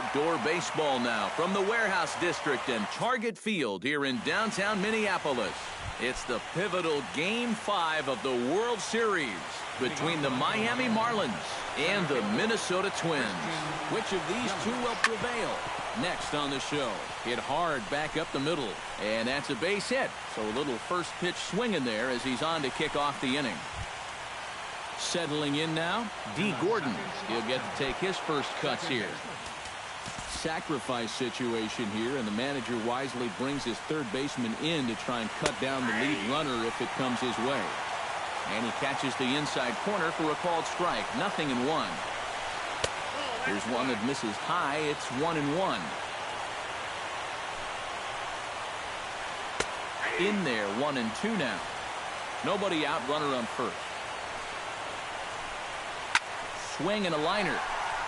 Outdoor baseball now from the Warehouse District and Target Field here in downtown Minneapolis. It's the pivotal Game 5 of the World Series between the Miami Marlins and the Minnesota Twins. Which of these two will prevail? Next on the show, hit hard back up the middle, and that's a base hit. So a little first pitch swinging there as he's on to kick off the inning. Settling in now, D. Gordon. He'll get to take his first cuts here. Sacrifice situation here, and the manager wisely brings his third baseman in to try and cut down the lead runner if it comes his way. And he catches the inside corner for a called strike. 0-1. Here's one that misses high. It's 1-1. In there, 1-2 now. Nobody out, runner on first. Swing and a liner.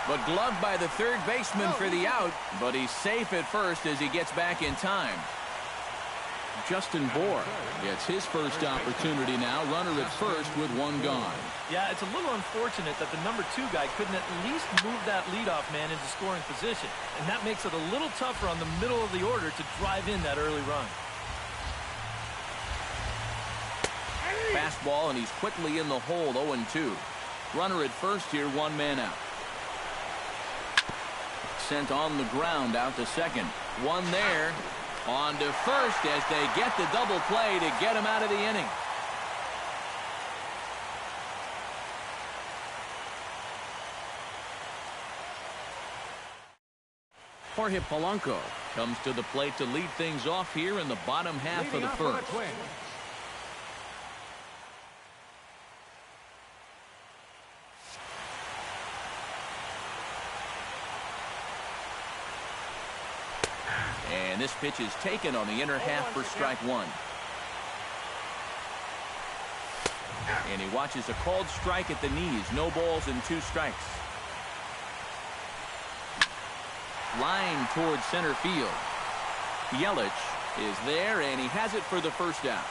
But gloved by the third baseman for the out. But he's safe at first as he gets back in time. Justin Bohr gets his first opportunity now. Runner at first with one gone. Yeah, it's a little unfortunate that the number 2 guy couldn't at least move that leadoff man into scoring position. And that makes it a little tougher on the middle of the order to drive in that early run. Fastball, and he's quickly in the hole. 0-2. Runner at first here, one man out. Sent on the ground out to second. One there. On to first as they get the double play to get him out of the inning. Jorge Polanco comes to the plate to lead things off here in the bottom half of the first. And this pitch is taken on the inner half for strike one. And he watches a called strike at the knees. No balls and 2 strikes. Line towards center field. Yelich is there, and he has it for the first out.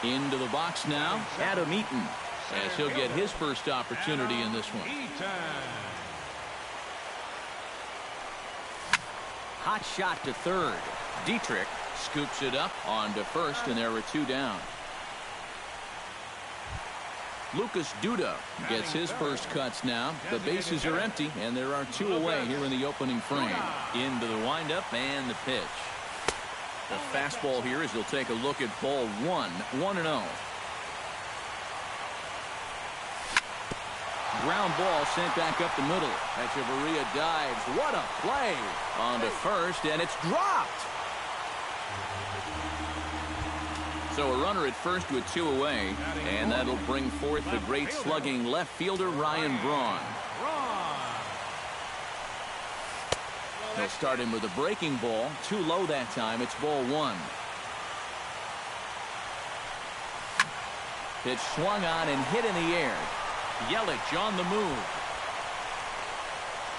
Into the box now, Adam Eaton, as he'll get his first opportunity in this one. Hot shot to third. Dietrich scoops it up on to first, and there are 2 down. Lucas Duda gets his first cuts now. The bases are empty, and there are 2 away here in the opening frame. Into the windup and the pitch. The fastball here as he'll take a look at ball 1. 1-0. Ground ball sent back up the middle. Echeverria dives. What a play. On to first, and it's dropped. So a runner at first with 2 away, and that'll bring forth the great slugging left fielder Ryan Braun. They'll start him with a breaking ball. Too low that time. It's ball 1. Pitch swung on and hit in the air. Yelich on the move.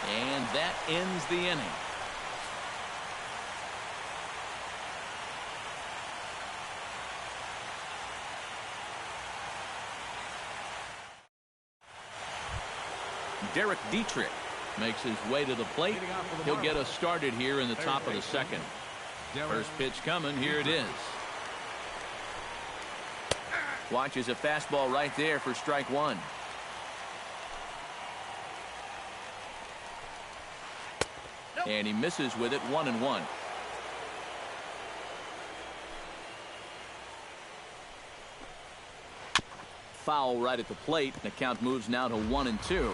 And that ends the inning. Derek Dietrich makes his way to the plate. He'll get us started here in the top of the second. First pitch coming. Here it is. Watches a fastball right there for strike 1. And he misses with it. 1-1. Foul right at the plate. The count moves now to 1-2.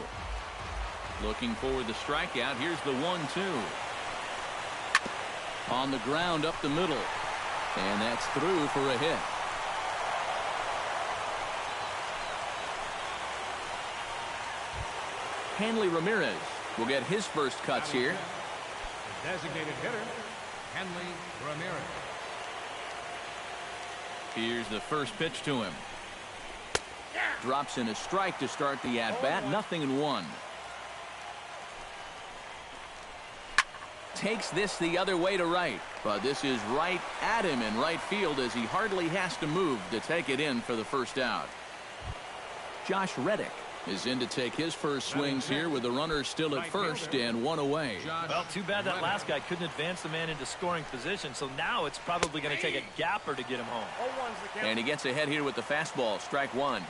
Looking for the strikeout. Here's the 1-2. On the ground up the middle. And that's through for a hit. Hanley Ramirez will get his first cuts here. The designated hitter, Hanley Ramirez. Here's the first pitch to him. Drops in a strike to start the at-bat. 0-1. Takes this the other way to right. But this is right at him in right field as he hardly has to move to take it in for the first out. Josh Reddick is in to take his first swings here with the runner still at first and one away. Well, too bad that last guy couldn't advance the man into scoring position, so now it's probably going to take a gapper to get him home. And he gets ahead here with the fastball. Strike one.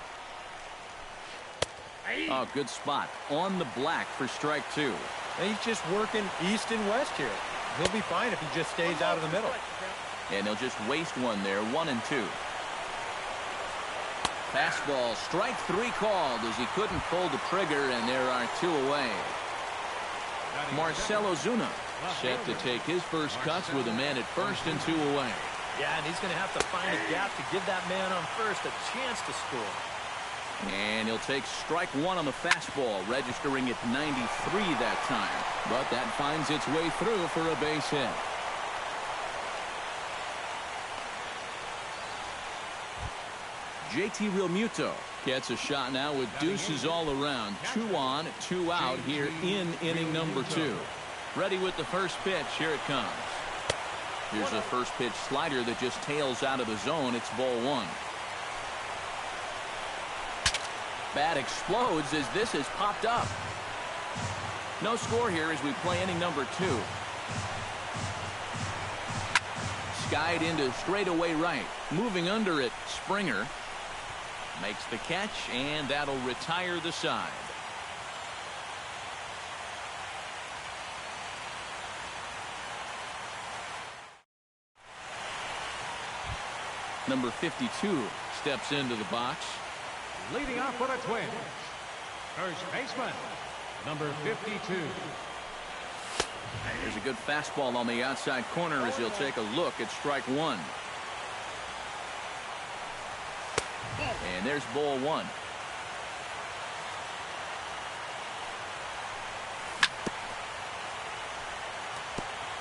Oh, good spot. On the black for strike two. And he's just working east and west here. He'll be fine if he just stays out of the middle. And they'll just waste one there. 1-2. Fastball, strike three called as he couldn't pull the trigger, and there are two away. Marcell Ozuna set to take his first cuts with a man at first and two away. Yeah, and he's going to have to find a gap to give that man on first a chance to score. And he'll take strike one on the fastball, registering at 93 that time. But that finds its way through for a base hit. JT Realmuto gets a shot now with deuces all around. 2 on, 2 out here in inning number 2. Ready with the first pitch. Here it comes. Here's a first pitch slider that just tails out of the zone. It's ball one. Bat explodes as this has popped up. No score here as we play inning number 2. Skied into straightaway right. Moving under it, Springer makes the catch, and that'll retire the side. Number 52 steps into the box. Leading off for the Twins, first baseman, number 52. There's a good fastball on the outside corner as he'll take a look at strike one. And there's ball one.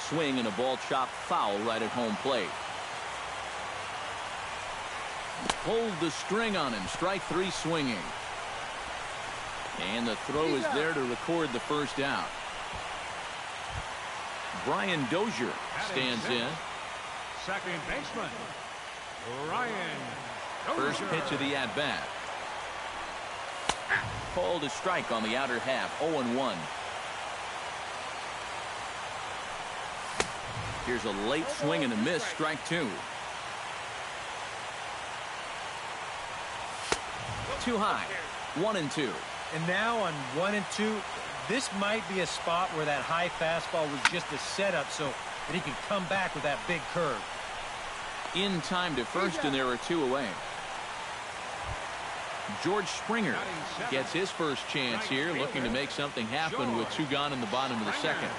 Swing and a ball chopped foul right at home plate. Pulled the string on him. Strike three swinging. And the throw is there to record the first out. Brian Dozier stands in. Second baseman, Ryan Dozier. First pitch of the at-bat. Called a strike on the outer half. 0-1. Here's a late swing and a miss. Strike two. Too high. 1-2. And now on 1-2, this might be a spot where that high fastball was just a setup so that he can come back with that big curve. In time to first, and there are two away. George Springer gets his first chance here, looking to make something happen with two gone in the bottom of the second.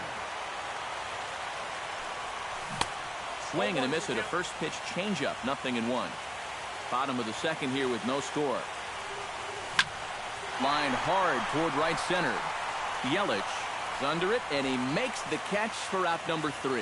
Swing and a miss at a first pitch changeup. 0-1. Bottom of the second here with no score. Lined hard toward right center. Yelich is under it, and he makes the catch for out number 3.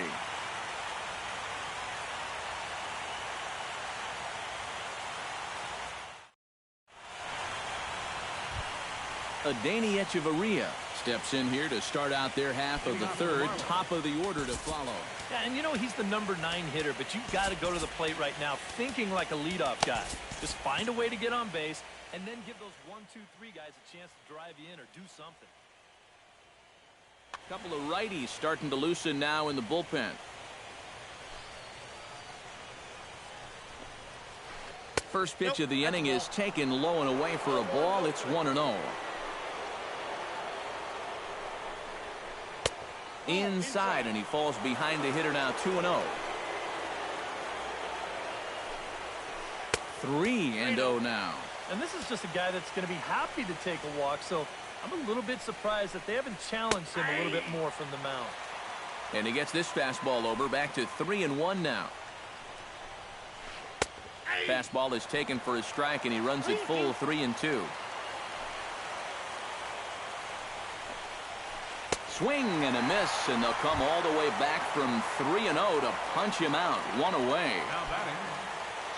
Adeiny Echeverria steps in here to start out their half of the third. Top of the order to follow. Yeah, and you know he's the number 9 hitter, but you've got to go to the plate right now thinking like a leadoff guy. Just find a way to get on base and then give those 1, 2, 3 guys a chance to drive you in or do something. Couple of righties starting to loosen now in the bullpen. First pitch of the inning is taken low and away for a ball. It's 1-0. Inside, and he falls behind the hitter now. 2-0. 3-0 now. And this is just a guy that's going to be happy to take a walk, so I'm a little bit surprised that they haven't challenged him a little bit more from the mound. And he gets this fastball over. Back to 3-1 now. Fastball is taken for a strike, and he runs it full. 3-2. Swing and a miss, and they'll come all the way back from 3-0 to punch him out. 1 away.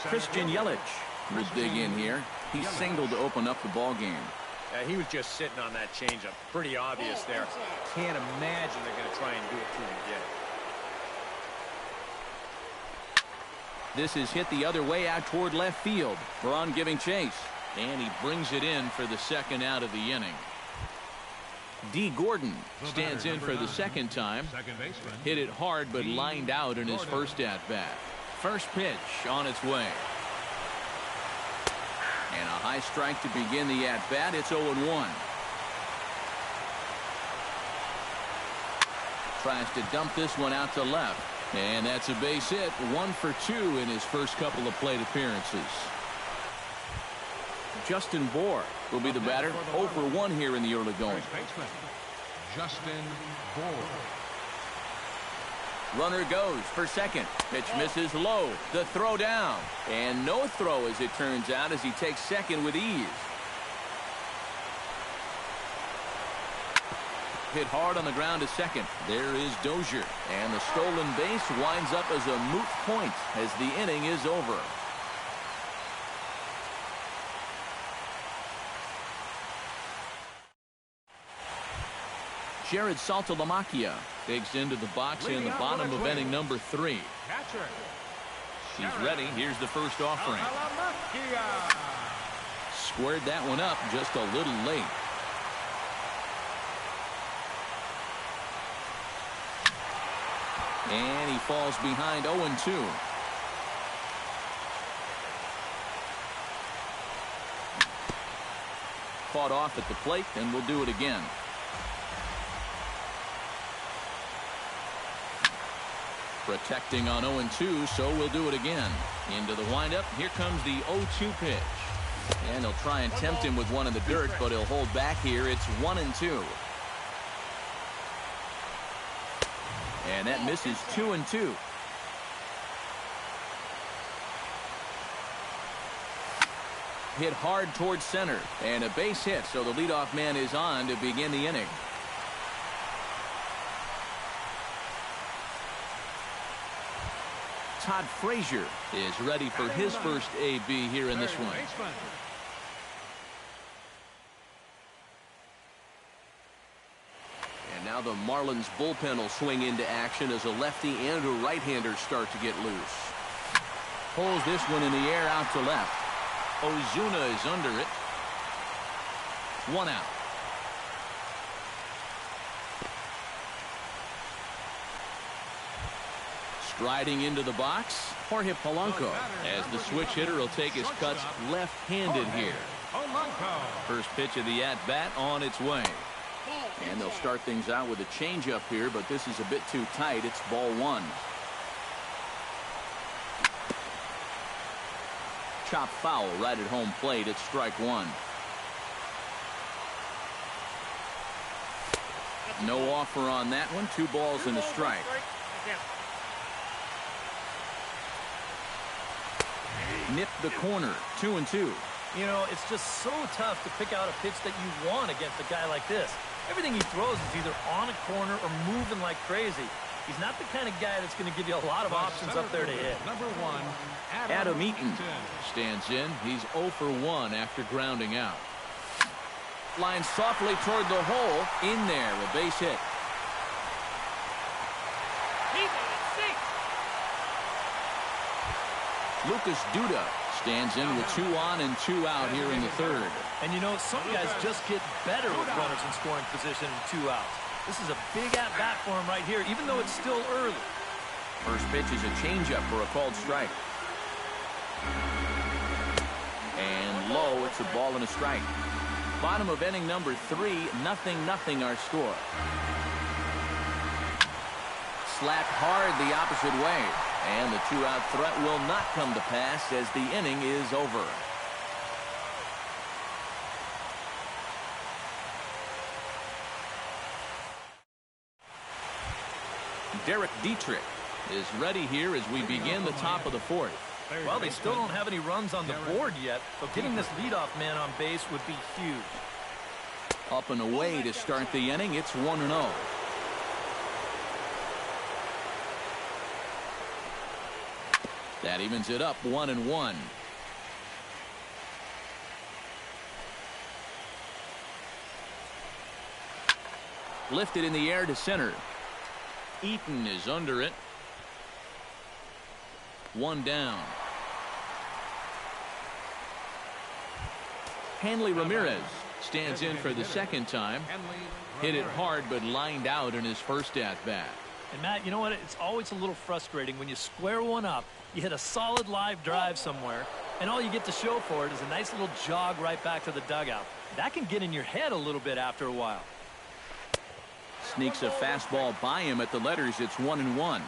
Christian Yelich will dig in here. He singled to open up the ball game. He was just sitting on that changeup. Pretty obvious there. Can't imagine they're going to try and do it to him again. This is hit the other way out toward left field. Braun giving chase. And he brings it in for the second out of the inning. D. Gordon stands in for the second time. Hit it hard but lined out in his first at-bat. First pitch on its way. And a high strike to begin the at-bat. It's 0-1. Tries to dump this one out to left. And that's a base hit. 1 for 2 in his first couple of plate appearances. Justin Bohr will be the batter. 0 for 1 here in the early going. Justin Bohr. Runner goes for second. Pitch misses low. The throw down. And no throw, as it turns out, as he takes second with ease. Hit hard on the ground to second. There is Dozier. And the stolen base winds up as a moot point as the inning is over. Jared Saltalamacchia digs into the box in the bottom of inning number 3. He's ready. Here's the first offering. Squared that one up just a little late. And he falls behind 0-2. Caught off at the plate, and we'll do it again. Protecting on 0-2, so we'll do it again. Into the windup. Here comes the 0-2 pitch. And he'll try and tempt him with one in the dirt, but he'll hold back here. It's 1-2. And that misses 2-2. Hit hard towards center. And a base hit, so the leadoff man is on to begin the inning. Todd Frazier is ready for his first AB here in this one. And now the Marlins bullpen will swing into action as a lefty and a right-hander start to get loose. Pulls this one in the air out to left. Ozuna is under it. 1 out. Striding into the box, Jorge Polanco, as the switch hitter will take his cuts left-handed here. First pitch of the at-bat on its way. And they'll start things out with a changeup here, but this is a bit too tight. It's ball 1. Chop foul right at home plate. It's strike 1. No offer on that one. 2 balls and a strike. Nipped the corner. 2-2. You know, it's just so tough to pick out a pitch that you want against a guy like this. Everything he throws is either on a corner or moving like crazy. He's not the kind of guy that's going to give you a lot of options up there to hit. Number 1, Adam Eaton stands in. He's 0 for 1 after grounding out. Lines softly toward the hole. In there, a base hit. Lucas Duda stands in with 2 on and 2 out here in the 3rd. And you know, some guys just get better with runners in scoring position and 2 outs. This is a big at-bat for him right here, even though it's still early. First pitch is a changeup for a called strike. And low, it's a ball and a strike. Bottom of inning number 3, 0-0 our score. Slapped hard the opposite way. And the 2-out threat will not come to pass as the inning is over. Derek Dietrich is ready here as we begin the top of the 4th. Well, they still don't have any runs on the board yet, so getting this leadoff man on base would be huge. Up and away to start the inning. It's 1-0. That evens it up 1-1. Lifted in the air to center. Eaton is under it. 1 down. Hanley Ramirez stands in for the second time. Hit it hard, but lined out in his first at-bat. And, Matt, you know what? It's always a little frustrating when you square one up, you hit a solid live drive somewhere, and all you get to show for it is a nice little jog right back to the dugout. That can get in your head a little bit after a while. Sneaks a fastball by him at the letters. It's 1-1.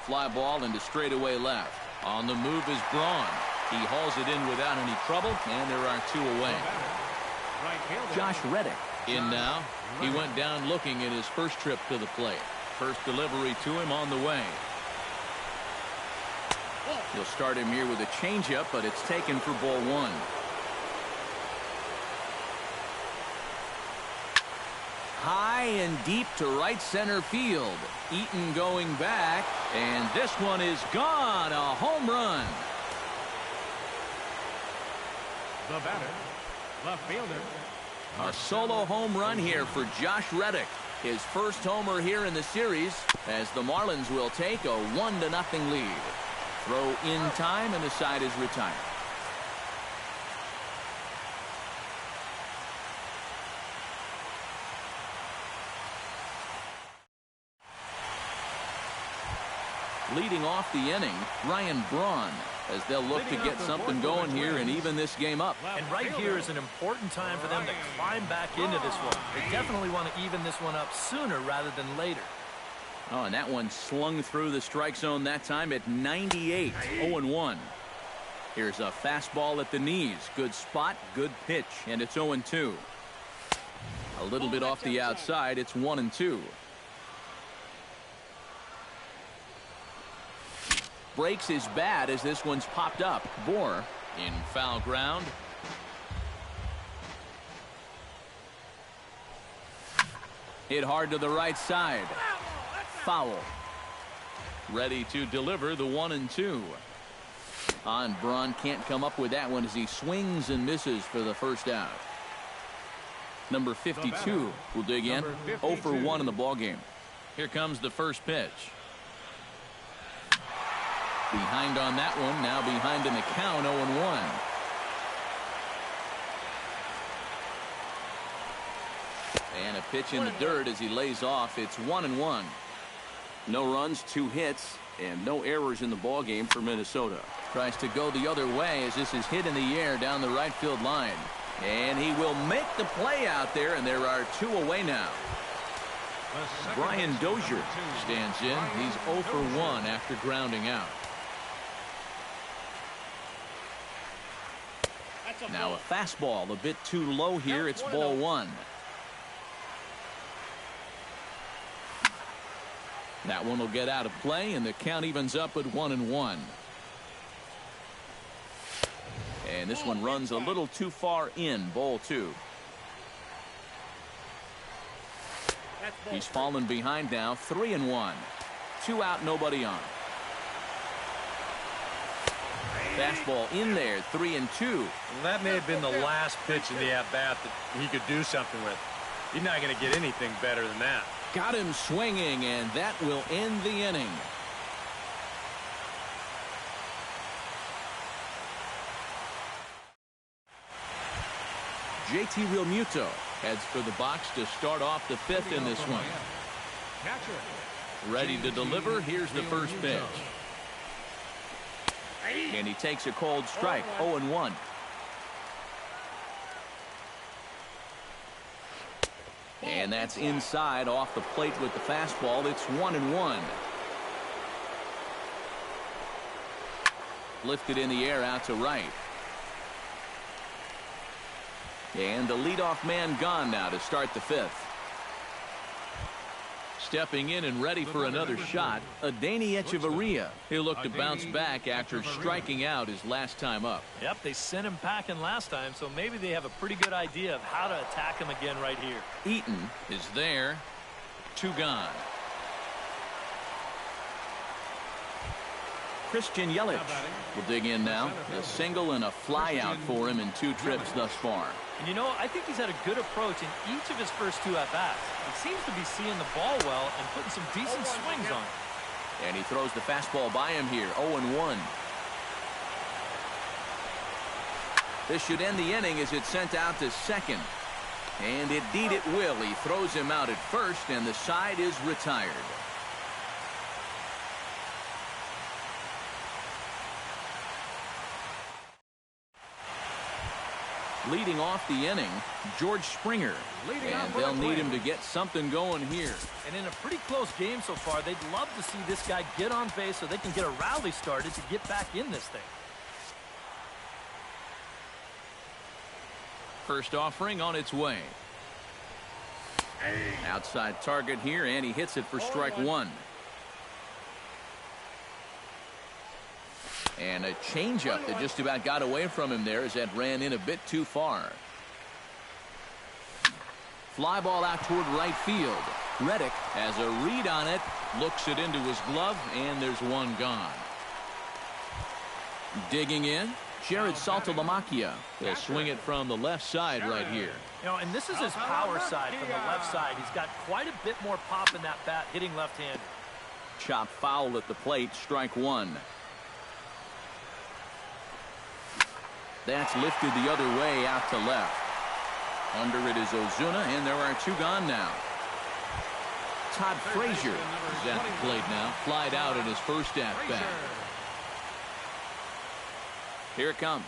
Fly ball into straightaway left. On the move is Braun. He hauls it in without any trouble, and there are 2 away. Josh Reddick in now. He went down looking at his first trip to the plate. First delivery to him on the way. He'll start him here with a changeup, but it's taken for ball 1. High and deep to right center field. Eaton going back, and this one is gone. A home run. The batter, left fielder. A solo home run here for Josh Reddick. His first homer here in the series, as the Marlins will take a 1-0 lead. Throw in time, and the side is retired. Leading off the inning, Ryan Braun, as they'll look to get something going here and even this game up. And right here is an important time for them to climb back into this one. They definitely want to even this one up sooner rather than later. Oh, and that one slung through the strike zone that time at 98. 0-1. Here's a fastball at the knees. Good spot, good pitch, and it's 0-2. A little bit off the outside. It's 1-2. Breaks his bat as this one's popped up. Bohr in foul ground. Hit hard to the right side. Foul. Ready to deliver the 1-2. On Braun can't come up with that one as he swings and misses for the first out. Number 52 will dig in. 0 for 1 in the ballgame. Here comes the first pitch. Behind on that one, now behind in the count, 0-1. And a pitch in the dirt as he lays off. It's 1-1. No runs, 2 hits, and no errors in the ballgame for Minnesota. Tries to go the other way as this is hit in the air down the right field line. And he will make the play out there, and there are 2 away now. Brian Dozier stands in. He's 0 for 1 after grounding out. Now a fastball a bit too low here. It's ball 1. That one will get out of play, and the count evens up at 1-1. And this one runs a little too far in. Ball 2. He's fallen behind now. 3-1. 2 out, nobody on. Fastball in there, 3-2. Well, that may have been the last pitch in the at-bat that he could do something with. He's not going to get anything better than that. Got him swinging, and that will end the inning. JT Realmuto heads for the box to start off the 5th in this one. Ready to deliver. Here's the first pitch. And he takes a cold strike. 0-1. And that's inside off the plate with the fastball. It's 1-1. Lifted in the air out to right. And the leadoff man gone now to start the 5th. Stepping in and ready for another shot, Adeiny Echeverria. He'll look to bounce back after striking out his last time up. Yep, they sent him packing last time, so maybe they have a pretty good idea of how to attack him again right here. Eaton is there. 2 gone. Christian Yelich will dig in now. A single and a fly out for him in 2 trips thus far. And you know, I think he's had a good approach in each of his first 2 at-bats. He seems to be seeing the ball well and putting some decent swings on it. And he throws the fastball by him here. 0-1. This should end the inning as it's sent out to second. And indeed it will. He throws him out at first, and the side is retired. Leading off the inning, George Springer. And they'll need him to get something going here. And in a pretty close game so far, they'd love to see this guy get on base so they can get a rally started to get back in this thing. First offering on its way. Outside target here, and he hits it for strike one. And a changeup that just about got away from him there as that ran in a bit too far. Fly ball out toward right field. Reddick has a read on it, looks it into his glove, and there's one gone. Digging in, Jared Saltalamacchia. They'll swing it from the left side right here. You know, and this is his power side from the left side. He's got quite a bit more pop in that bat, hitting left-handed. Chop foul at the plate, strike one. That's lifted the other way out to left. Under it is Ozuna, and there are two gone now. Todd Frazier is at the plate now. Flied out in his first at-bat. Here it comes.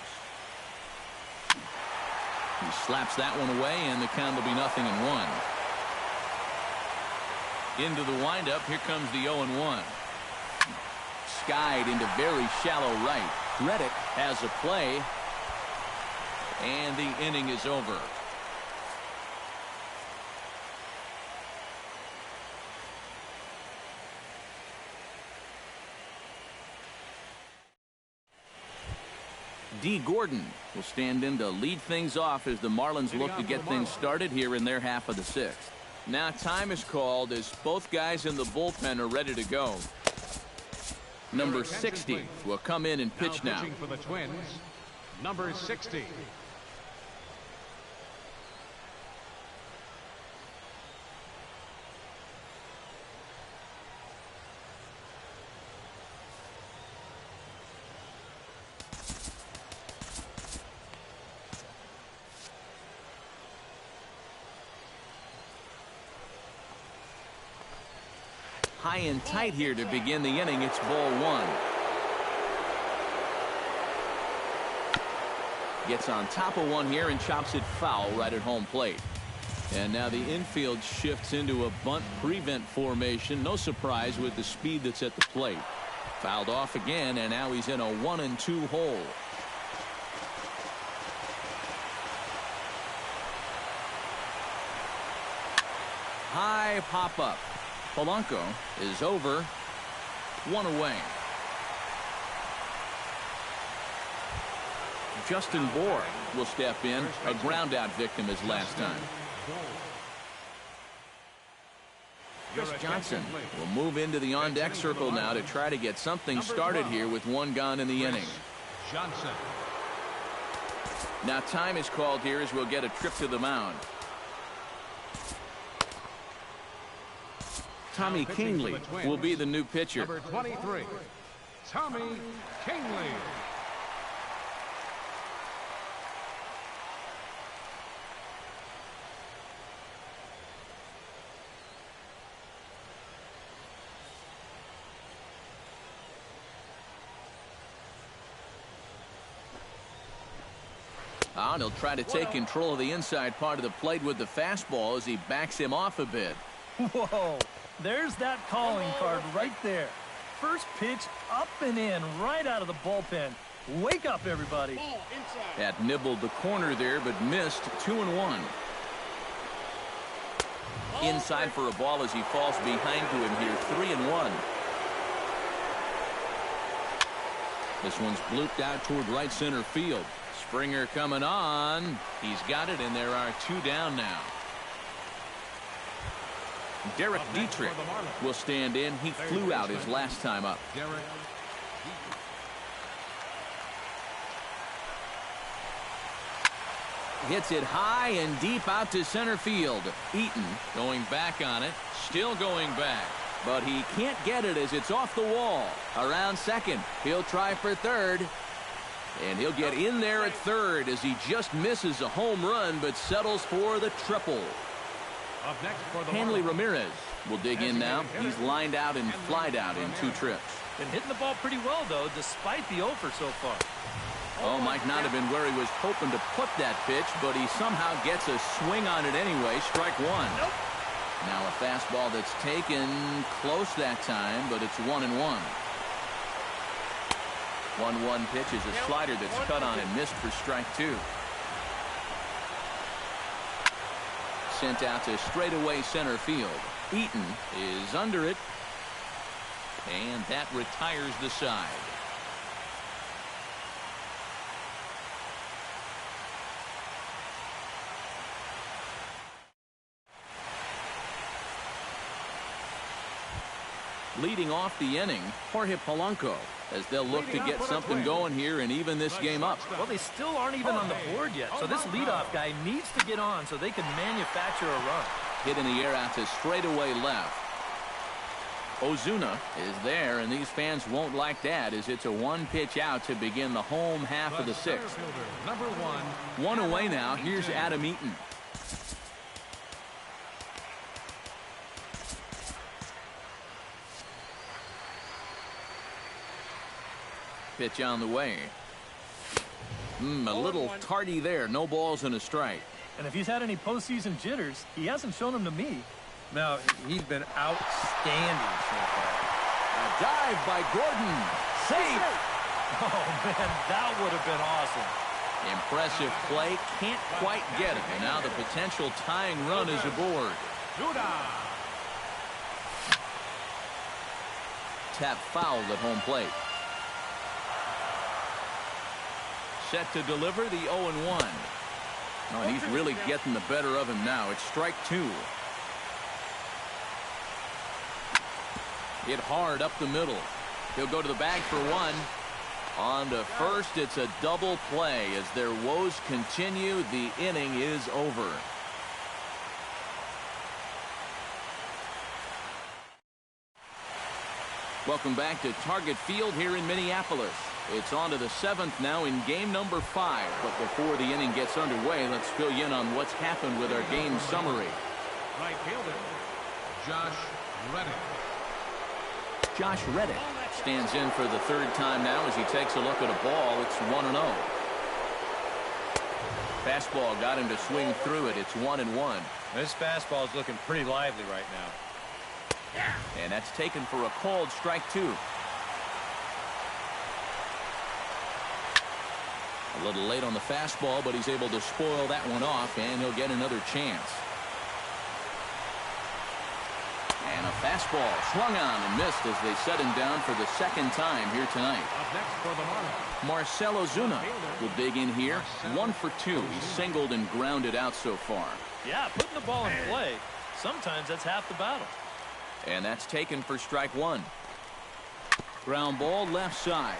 He slaps that one away, and the count will be 0-1. Into the windup. Here comes the 0-1. Skied into very shallow right. Reddick has a play, and the inning is over. D. Gordon will stand in to lead things off as the Marlins look to get things started here in their half of the sixth. Now time is called as both guys in the bullpen are ready to go. Number 60 will come in and pitch now. Pitching for the Twins, number 60. High and tight here to begin the inning. It's ball one. Gets on top of one here and chops it foul right at home plate. And now the infield shifts into a bunt prevent formation. No surprise with the speed that's at the plate. Fouled off again, and now he's in a 1-2 hole. High pop up. Polanco is over. One away. Justin Bohr will step in. A ground out victim as last time. Chris Johnson will move into the on deck circle now to try to get something started here with one gone in the inning. Johnson. Now time is called here as we'll get a trip to the mound. Tommy Kingley will be the new pitcher. Number 23, Tommy Kingley. And he'll try to take control of the inside part of the plate with the fastball as he backs him off a bit. Whoa. There's that calling card right there. First pitch up and in right out of the bullpen. Wake up, everybody. That nibbled the corner there, but missed. 2-1. Inside for a ball as he falls behind to him here. 3-1. This one's blooped out toward right center field. Springer coming on. He's got it, and there are two down now. Derek Dietrich will stand in. He flew out his last time up. Hits it high and deep out to center field. Eaton going back on it. Still going back. but he can't get it as it's off the wall. Around second, he'll try for third. And he'll get in there at third as he just misses a home run but settles for the triple. Up next for the Hanley Ramirez will dig in now. He's lined out and flied out in 2 trips. Been hitting the ball pretty well, though, despite the offer so far. Oh, might not have been where he was hoping to put that pitch, but he somehow gets a swing on it anyway. Strike one. Nope. Now a fastball that's taken close that time, but it's 1-1. 1-1 pitch is a slider that's cut on and missed for strike 2. Sent out to straightaway center field. Eaton is under it, and that retires the side. Leading off the inning, Jorge Polanco, as they'll look to get something going here and even this game up. Well, they still aren't even on the board yet, so this leadoff guy needs to get on so they can manufacture a run. Hit in the air out to straightaway left. Ozuna is there, and these fans won't like that as it's a 1-pitch out to begin the home half of the 6th. Number 1. 1 away now. Here's Adam Eaton. Pitch on the way. A little tardy there. No balls and a strike. And if he's had any postseason jitters, he hasn't shown them to me. No, he's been outstanding so far. A dive by Gordon. Safe. Oh, man, that would have been awesome. Impressive play. Can't quite get it. And now the potential tying run is aboard. Tap fouled at home plate. Set to deliver the 0-1. Oh, and he's really getting the better of him now. It's strike 2. Hit hard up the middle. He'll go to the bag for 1. On to first, it's a double play. As their woes continue, the inning is over. Welcome back to Target Field here in Minneapolis. It's on to the 7th now in game number 5. But before the inning gets underway, let's fill you in on what's happened with our game summary. Right fielder, Josh Reddick. Josh Reddick stands in for the 3rd time now as he takes a look at a ball. It's 1-0. Fastball got him to swing through it. It's 1-1. This fastball is looking pretty lively right now. And that's taken for a called strike 2. A little late on the fastball, but he's able to spoil that one off, and he'll get another chance. And a fastball swung on and missed as they set him down for the 2nd time here tonight. Up next for the Marlins, Marcell Ozuna will dig in here. 1 for 2. He's singled and grounded out so far. Yeah, putting the ball in play, sometimes that's half the battle. And that's taken for strike 1. Ground ball left side.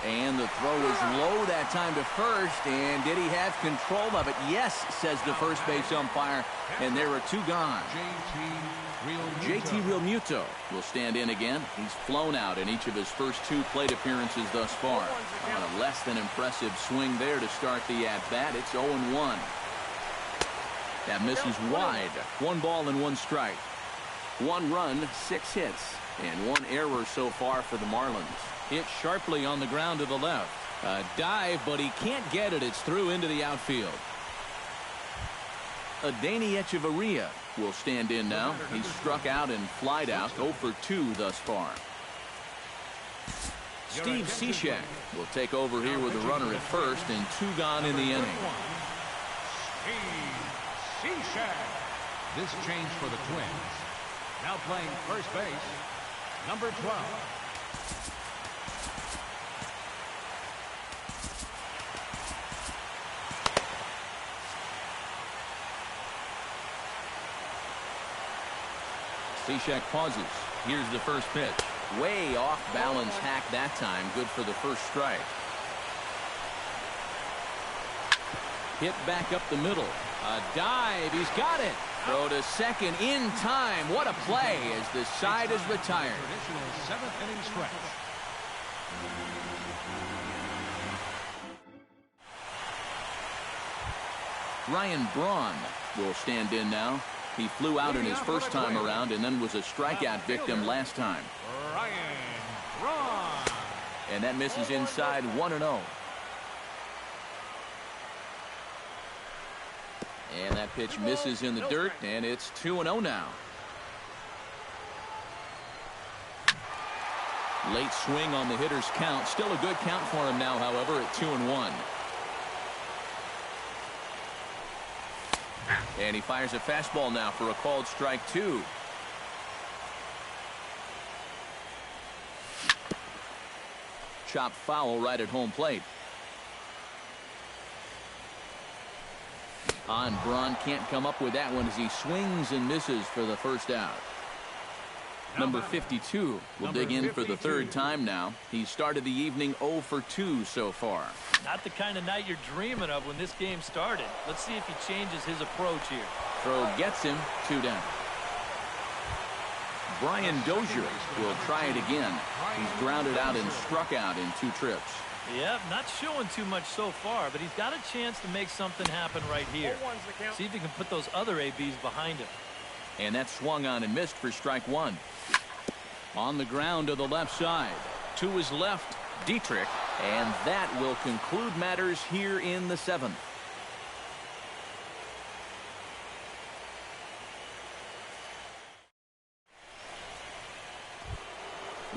And the throw is low that time to first. And did he have control of it? Yes, says the first base umpire. And there are 2 gone. JT Realmuto will stand in again. He's flown out in each of his first 2 plate appearances thus far. On a less than impressive swing there to start the at-bat. It's 0-1. That misses wide. 1 ball and 1 strike. 1 run, 6 hits, and 1 error so far for the Marlins. Hit sharply on the ground to the left. A dive, but he can't get it. It's through into the outfield. Adeiny Echeverria will stand in now. He's struck out and flied out. 0 for 2 thus far. Steve Cishek will take over here with a runner at first and 2 gone in the inning. This change for the Twins. Now playing first base, number 12. Cishek pauses. Here's the first pitch. Way off balance hack that time. Good for the first strike. Hit back up the middle. A dive. He's got it. Throw to second in time. What a play as the side is retired. Traditional seventh-inning stretch. Ryan Braun will stand in now. He flew out in his first time around and then was a strikeout victim last time. Ryan Braun. And that misses inside 1-0. And that pitch misses in the dirt, and it's 2-0 now. Late swing on the hitter's count. Still a good count for him now, however, at 2-1. And he fires a fastball now for a called strike 2. Chopped foul right at home plate. On Braun can't come up with that one as he swings and misses for the first out. Number 52 will dig in for the third time now. He started the evening 0 for 2 so far. Not the kind of night you're dreaming of when this game started. Let's see if he changes his approach here. Throw gets him, 2 down. Brian Dozier will try it again. He's grounded out and struck out in 2 trips. Yep, not showing too much so far, but he's got a chance to make something happen right here. See if he can put those other ABs behind him. And that swung on and missed for strike 1. On the ground to the left side. To his left, Dietrich. And that will conclude matters here in the 7th.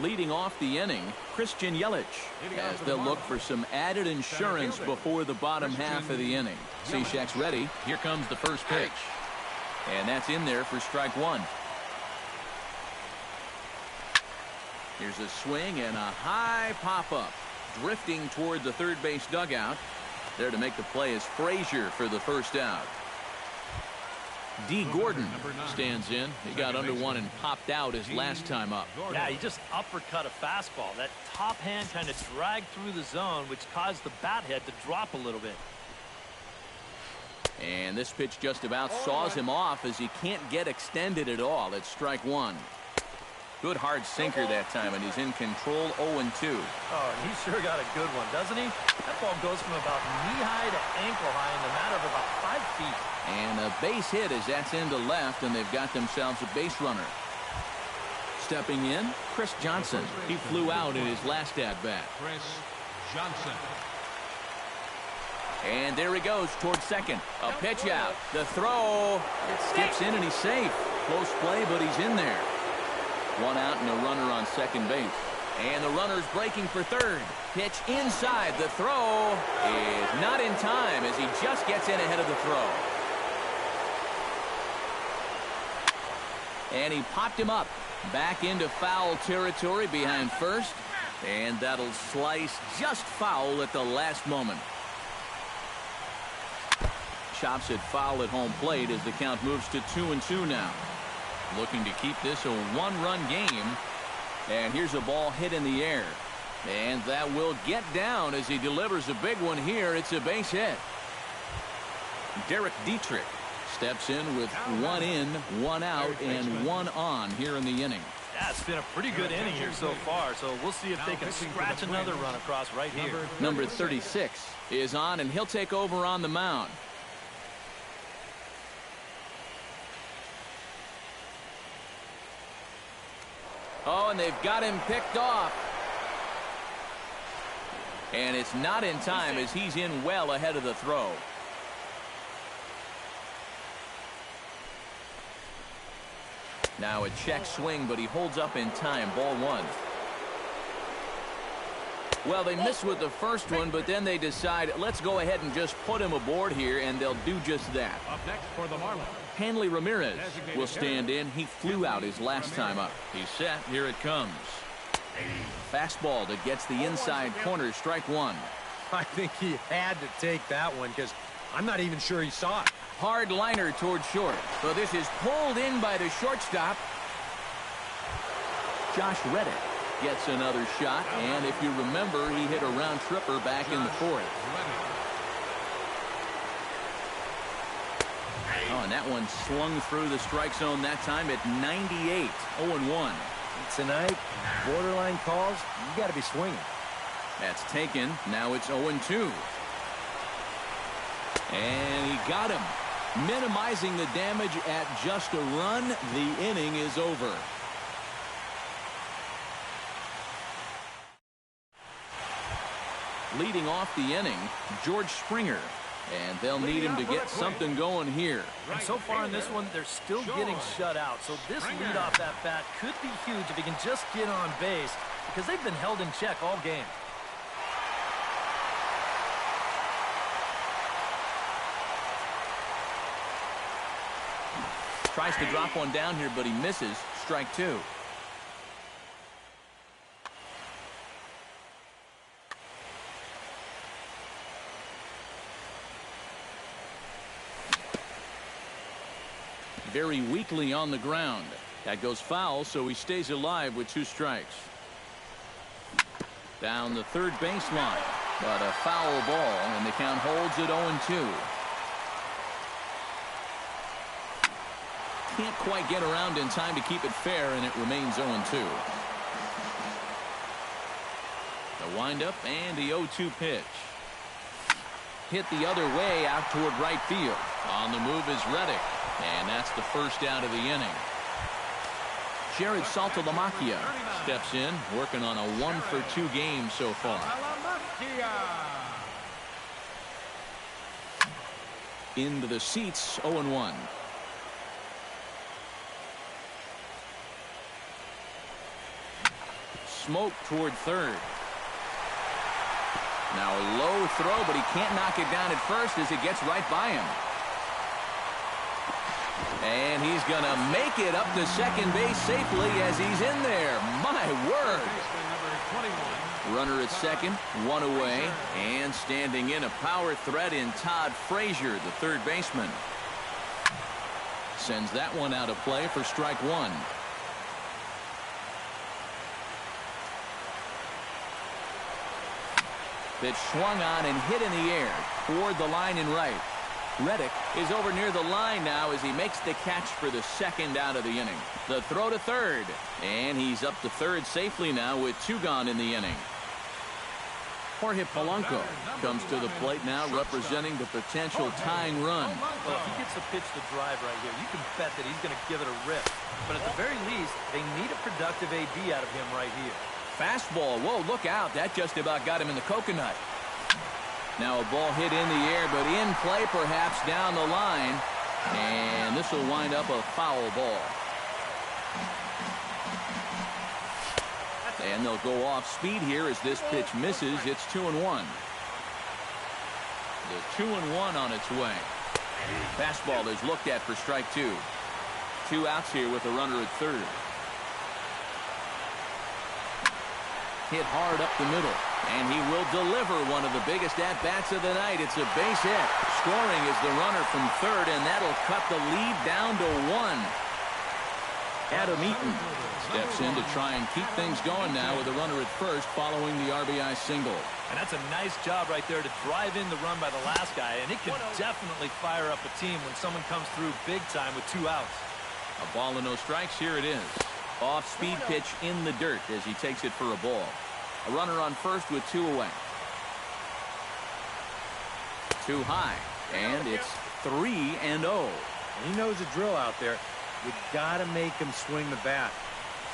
Leading off the inning, Christian Yelich, as they'll look for some added insurance before the bottom half of the inning. Cishek's ready. Here comes the first pitch. And that's in there for strike 1. Here's a swing and a high pop-up. Drifting toward the third base dugout. There to make the play is Frazier for the first out. D. Gordon stands in. He got under one and popped out his last time up. Yeah, he just uppercut a fastball. That top hand kind of dragged through the zone, which caused the bat head to drop a little bit. And this pitch just about saws him off as he can't get extended at all. It's strike 1. Good hard sinker that time, and he's in control 0-2. Oh, he sure got a good one, doesn't he? That ball goes from about knee-high to ankle-high in the matter of about 5 feet. And a base hit as that's into left, and they've got themselves a base runner. Stepping in, Chris Johnson. He flew out in his last at-bat. Chris Johnson. And there he goes towards second. A pitch out. The throw. It skips in, and he's safe. Close play, but he's in there. 1 out and a runner on second base. And the runner's breaking for third. Pitch inside. The throw is not in time as he just gets in ahead of the throw. And he popped him up. Back into foul territory behind first. And that'll slice just foul at the last moment. Chops it foul at home plate as the count moves to 2-2 now. Looking to keep this a 1-run game. And here's a ball hit in the air. And that will get down as he delivers a big one here. It's a base hit. Derek Dietrich steps in with 1 in, 1 out, and 1 on here in the inning. Yeah, it's been a pretty good inning here so far, so we'll see if they can scratch another run across right here. Number 36 is on, and he'll take over on the mound. Oh, and they've got him picked off. And it's not in time as he's in well ahead of the throw. Now a check swing, but he holds up in time. Ball 1. Well, they missed with the first one, but then they decide, let's go ahead and just put him aboard here, and they'll do just that. Up next for the Marlins. Hanley Ramirez will stand in. He flew out his last time up. He's set. Here it comes. Fastball that gets the inside corner. Strike 1. I think he had to take that one because I'm not even sure he saw it. Hard liner towards short. So this is pulled in by the shortstop. Josh Reddick gets another shot. And if you remember, he hit a round tripper back in the 4th. Oh, and that one slung through the strike zone that time at 98, 0-1. Tonight, borderline calls, you got to be swinging. That's taken. Now it's 0-2. And he got him. Minimizing the damage at just a run. The inning is over. Leading off the inning, George Springer. And they'll need him to get something going here. And so far in this one, they're still getting shut out. So this leadoff at bat could be huge if he can just get on base, because they've been held in check all game. Tries to drop one down here, but he misses. Strike two. Very weakly on the ground. That goes foul, so he stays alive with 2 strikes. Down the third baseline, but a foul ball, and the count holds at 0-2. Can't quite get around in time to keep it fair, and it remains 0-2. The windup and the 0-2 pitch. Hit the other way out toward right field. On the move is Reddick. And that's the first out of the inning. Jared Saltalamacchia steps in, working on a 1-for-2 game so far. Into the seats, 0-1. Smoke toward third. Now a low throw, but he can't knock it down at first as it gets right by him. And he's going to make it up to second base safely as he's in there. My word. Runner at second, 1 away, and standing in a power threat in Todd Frazier, the third baseman. Sends that one out of play for strike 1. Pitch swung on and hit in the air toward the line and right. Reddick is over near the line now as he makes the catch for the second out of the inning. The throw to third, and he's up to third safely now with 2 gone in the inning. Jorge Polanco comes to the plate now, representing the potential tying run. Well, if he gets a pitch to drive right here, you can bet that he's going to give it a rip. But at the very least, they need a productive AB out of him right here. Fastball. Whoa, look out. That just about got him in the coconut. Now a ball hit in the air, but in play perhaps down the line. And this will wind up a foul ball. And they'll go off speed here as this pitch misses. It's 2-1. The 2-1 on its way. Fastball is looked at for strike 2. 2 outs here with a runner at third. Hit hard up the middle, and he will deliver one of the biggest at-bats of the night. It's a base hit. Scoring is the runner from third, and that'll cut the lead down to 1. Adam Eaton steps in to try and keep things going now with a runner at first following the RBI single. And that's a nice job right there to drive in the run by the last guy, and it can definitely fire up a team when someone comes through big time with 2 outs. A ball and no strikes. Here it is. Off-speed pitch in the dirt as he takes it for a ball. A runner on first with 2 away. Too high, and it's 3-0. He knows the drill out there. You got to make him swing the bat.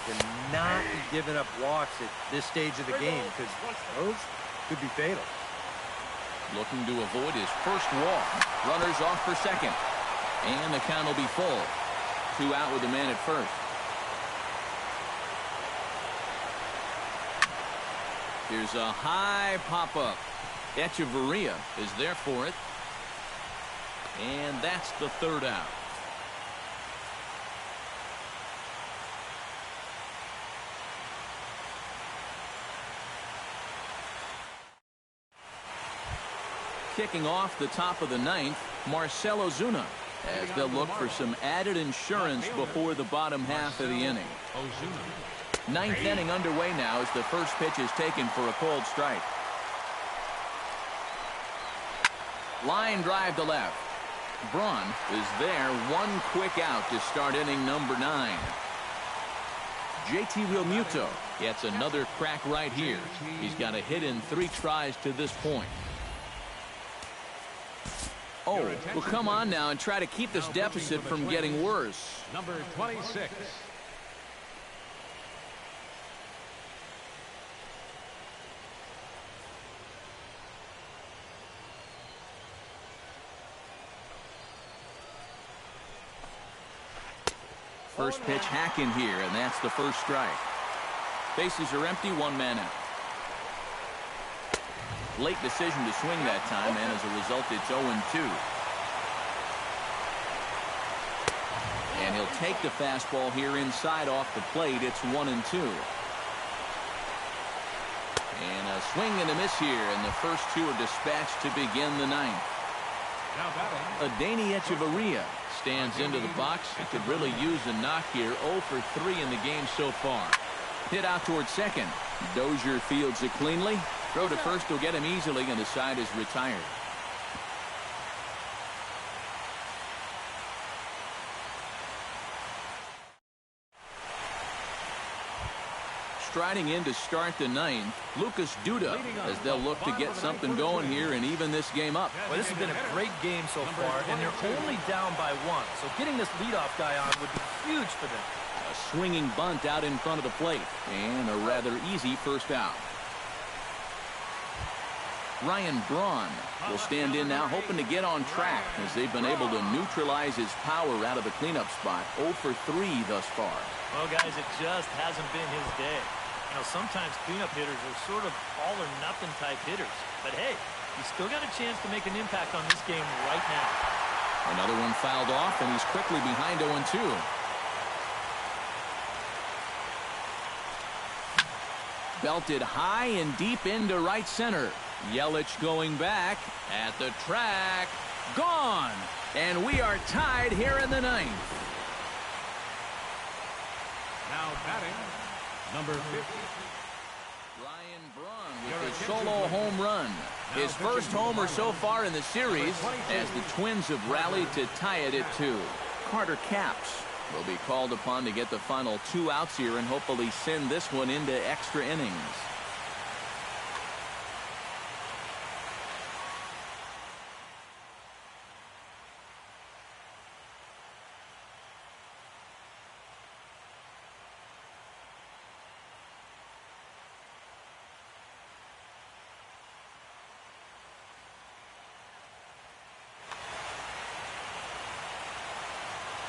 To not be giving up walks at this stage of the game, because those could be fatal. Looking to avoid his first walk. Runners off for second. And the count will be full. 2 out with a man at first. Here's a high pop-up. Echeverria is there for it. And that's the 3rd out. Kicking off the top of the 9th, Marcell Ozuna, as they'll look for some added insurance before the bottom half of the inning. 9th inning underway now as the first pitch is taken for a cold strike. Line drive to left. Braun is there. One quick out to start inning number 9. JT Realmuto gets another crack right here. He's got a hit in 3 tries to this point. Oh, well, come on now and try to keep this deficit from getting worse. Number 26. First pitch hack in here, and that's the first strike. Bases are empty, 1 man out. Late decision to swing that time, and as a result, it's 0-2. And he'll take the fastball here inside off the plate. It's 1-2. And a swing and a miss here, and the first 2 are dispatched to begin the 9th. Adeiny Echeverria stands into the box. He could really use a knock here. 0 for 3 in the game so far. Hit out towards second. Dozier fields it cleanly. Throw to first will get him easily, and the side is retired. Striding in to start the 9th, Lucas Duda, as they'll look to get something going here and even this game up. Well, this has been a great game so far, and they're only down by 1. So getting this leadoff guy on would be huge for them. A swinging bunt out in front of the plate, and a rather easy first out. Ryan Braun will stand in now, hoping to get on track as they've been able to neutralize his power out of the cleanup spot. 0 for 3 thus far. Well, guys, it just hasn't been his day. You know, sometimes cleanup hitters are sort of all-or-nothing type hitters. But, hey, he's still got a chance to make an impact on this game right now. Another one fouled off, and he's quickly behind 0-2. Belted high and deep into right center. Yelich going back at the track. Gone. And we are tied here in the 9th. Now batting, number 50. Ryan Braun with a solo home run. His first homer so far in the series as the Twins have rallied to tie it at 2. Carter Capps will be called upon to get the final 2 outs here and hopefully send this one into extra innings.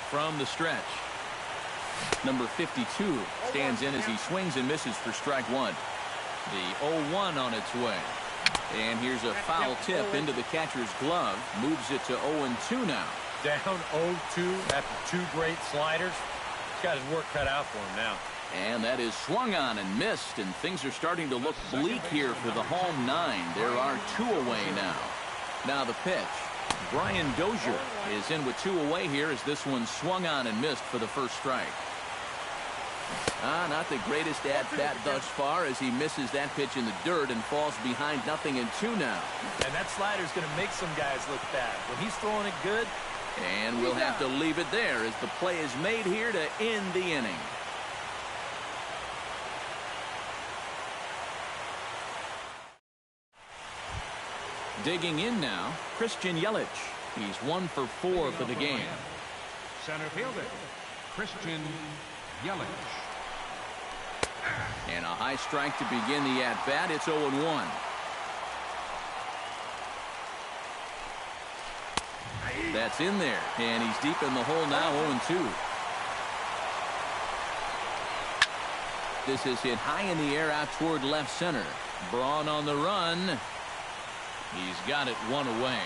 From the stretch, number 52 stands in as he swings and misses for strike 1. The 0-1 on its way. And here's a foul tip into the catcher's glove. Moves it to 0-2 now. Down 0-2 after 2 great sliders. He's got his work cut out for him now. And that is swung on and missed, and things are starting to look bleak here for the home 9. There are 2 away now. Now the pitch. Brian Dozier is in with 2 away here as this one swung on and missed for the first strike. Not the greatest at-bat thus far as he misses that pitch in the dirt and falls behind 0-2 now. And that slider's going to make some guys look bad. When he's throwing it good. And we'll have to leave it there as the play is made here to end the inning. Digging in now, Christian Yelich. He's 1 for 4 for the game. Center fielder, Christian Yelich. And a high strike to begin the at-bat. It's 0-1. That's in there, and he's deep in the hole now, 0-2. This is hit high in the air out toward left center. Braun on the run. He's got it 1 away.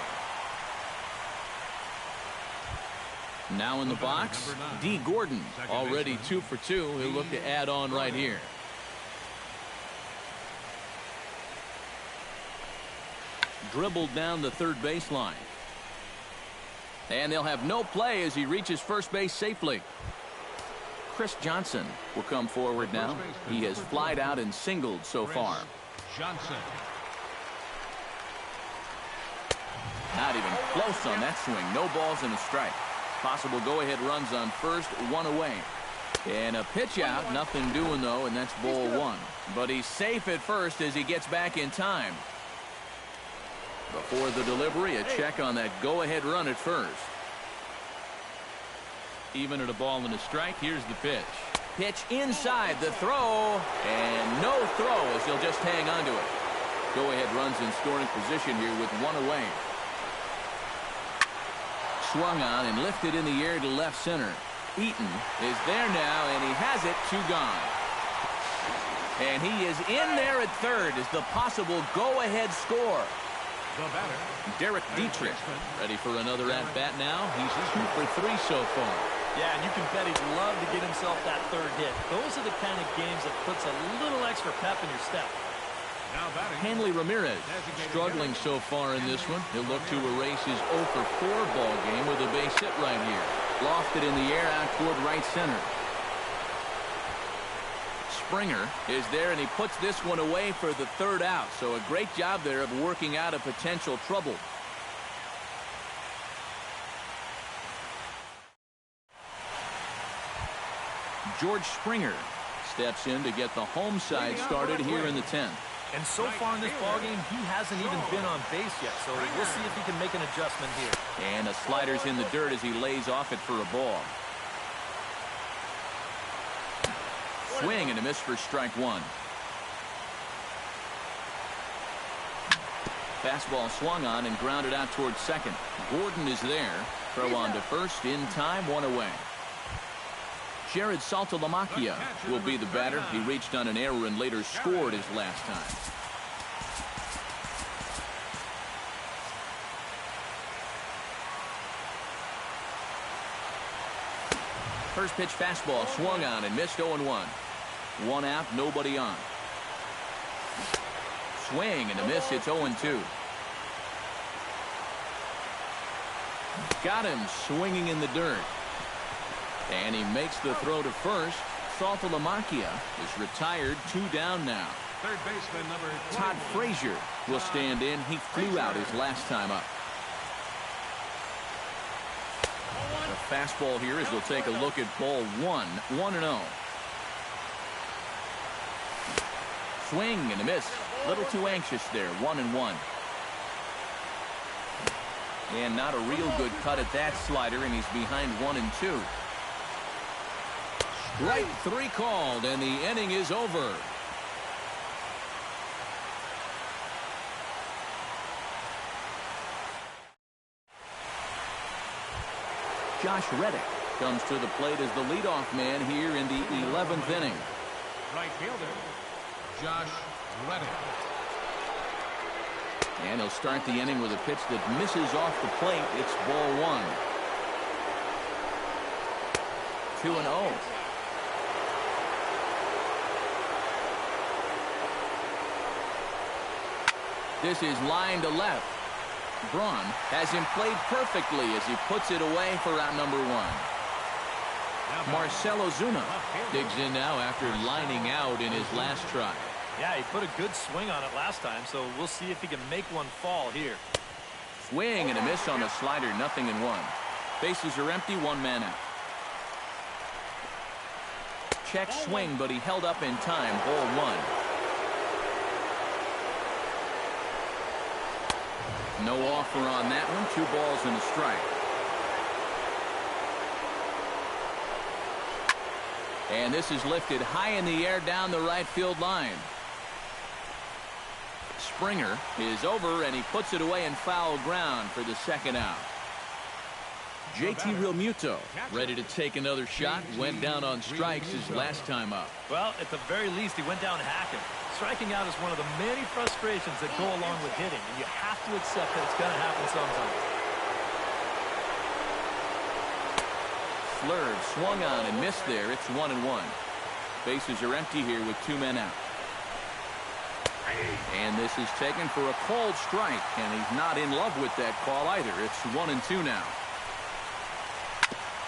Now in the box, D. Gordon, already 2 for 2. He'll look to add on right here. Dribbled down the third baseline. And they'll have no play as he reaches first base safely. Chris Johnson will come forward now. He has flied out and singled so far. Johnson. Not even close on that swing. No balls and a strike. Possible go-ahead runs on first, one away. And a pitch out, nothing doing though, and that's ball one. But he's safe at first as he gets back in time. Before the delivery, a check on that go-ahead run at first. Even at a ball and a strike, here's the pitch. Pitch inside, the throw, and no throw as he'll just hang on to it. Go-ahead runs in scoring position here with one away. Swung on and lifted in the air to left center. Eaton is there now, and he has it, two gone. And he is in there at third as the possible go-ahead score. The batter, Derek Dietrich, ready for another at-bat now. He's 2 for 3 so far. Yeah, and you can bet he'd love to get himself that third hit. Those are the kind of games that puts a little extra pep in your step. now batting. Hanley Ramirez struggling so far in this one. He'll look to erase his 0 for 4 ball game with a base hit right here. Lofted in the air out toward right center. Springer is there, and he puts this one away for the third out. So a great job there of working out a potential trouble. George Springer steps in to get the home side started here in the 10th. And so far in this ballgame, he hasn't even been on base yet. So we'll see if he can make an adjustment here. And a slider's in the dirt as he lays off it for a ball. Swing and a miss for strike one. Fastball swung on and grounded out towards second. Gordon is there. Throw on to first in time, one away. Jared Saltalamacchia will be the batter. He reached on an error and later scored his last time. First pitch fastball swung on and missed 0-1. One out, nobody on. Swing and a miss. It's 0-2. Got him swinging in the dirt. And he makes the throw to first. Saltalamacchia is retired, 2 down now. Third baseman number 21. Todd Frazier will stand in. He flew out his last time up. The fastball here as we'll take a look at ball 1, 1-0. Swing and a miss. A little too anxious there, 1-1. And not a real good cut at that slider, and he's behind 1-2. Strike 3 called, and the inning is over. Josh Reddick comes to the plate as the leadoff man here in the 11th inning. Right fielder, Josh Reddick. And he'll start the inning with a pitch that misses off the plate. It's ball 1. 2-0. This is line to left. Braun has him played perfectly as he puts it away for out number 1. Marcelo Zuna digs in now after lining out in his last try. Yeah, he put a good swing on it last time, so we'll see if he can make one fall here. Swing and a miss on a slider, 0-1. Bases are empty, 1 man out. Check swing, but he held up in time, ball 1. No offer on that one. 2 balls and a strike. And this is lifted high in the air down the right field line. Springer is over, and he puts it away in foul ground for the second out. JT Realmuto ready to take another shot. Went down on strikes his last time up. Well, at the very least, he went down hacking. Striking out is one of the many frustrations that go along with hitting, and you have to accept that it's going to happen sometime. Slurve swung on and missed there. It's 1-1. Bases are empty here with 2 men out. And this is taken for a called strike, and he's not in love with that call either. It's 1-2 now.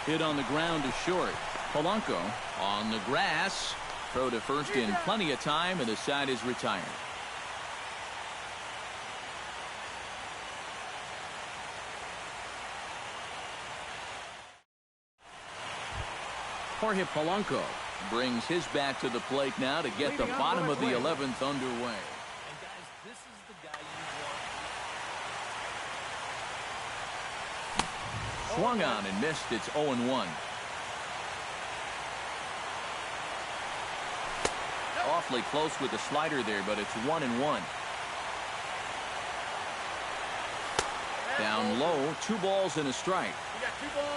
Hit on the ground to short. Polanco on the grass. Throw to first in plenty of time, and the side is retired. Jorge Polanco brings his bat to the plate now to get the bottom of the 11th underway. And guys, this is the guy you want. Swung on and missed. It's 0-1. Awfully close with the slider there, but it's 1-1. Down low, 2 balls and a strike. You got 2 balls,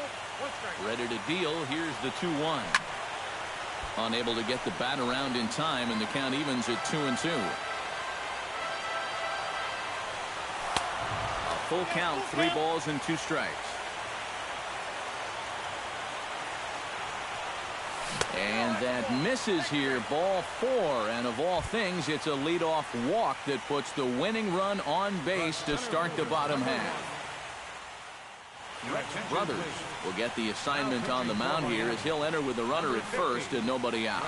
1 strike. Ready to deal. Here's the 2-1. Unable to get the bat around in time, and the count evens at 2-2. A full count, 3 balls and 2 strikes. And that misses here, ball 4. And of all things, it's a leadoff walk that puts the winning run on base to start the bottom half. Rex Brothers will get the assignment on the mound here as he'll enter with the runner at first and nobody out.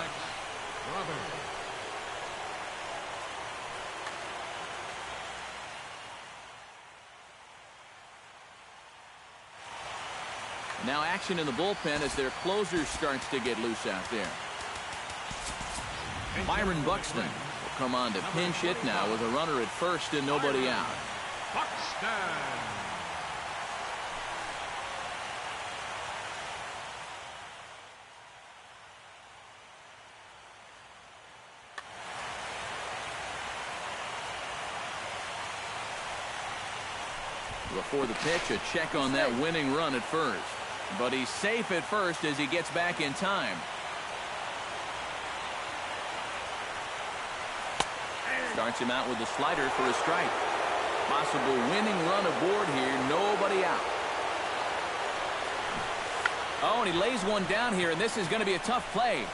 Now action in the bullpen as their closer starts to get loose out there. Byron Buxton will come on to pinch hit now with a runner at first and nobody out. Buxton. Before the pitch, a check on that winning run at first. But he's safe at first as he gets back in time. Starts him out with a slider for a strike. Possible winning run aboard here. Nobody out. Oh, and he lays one down here, and this is going to be a tough play.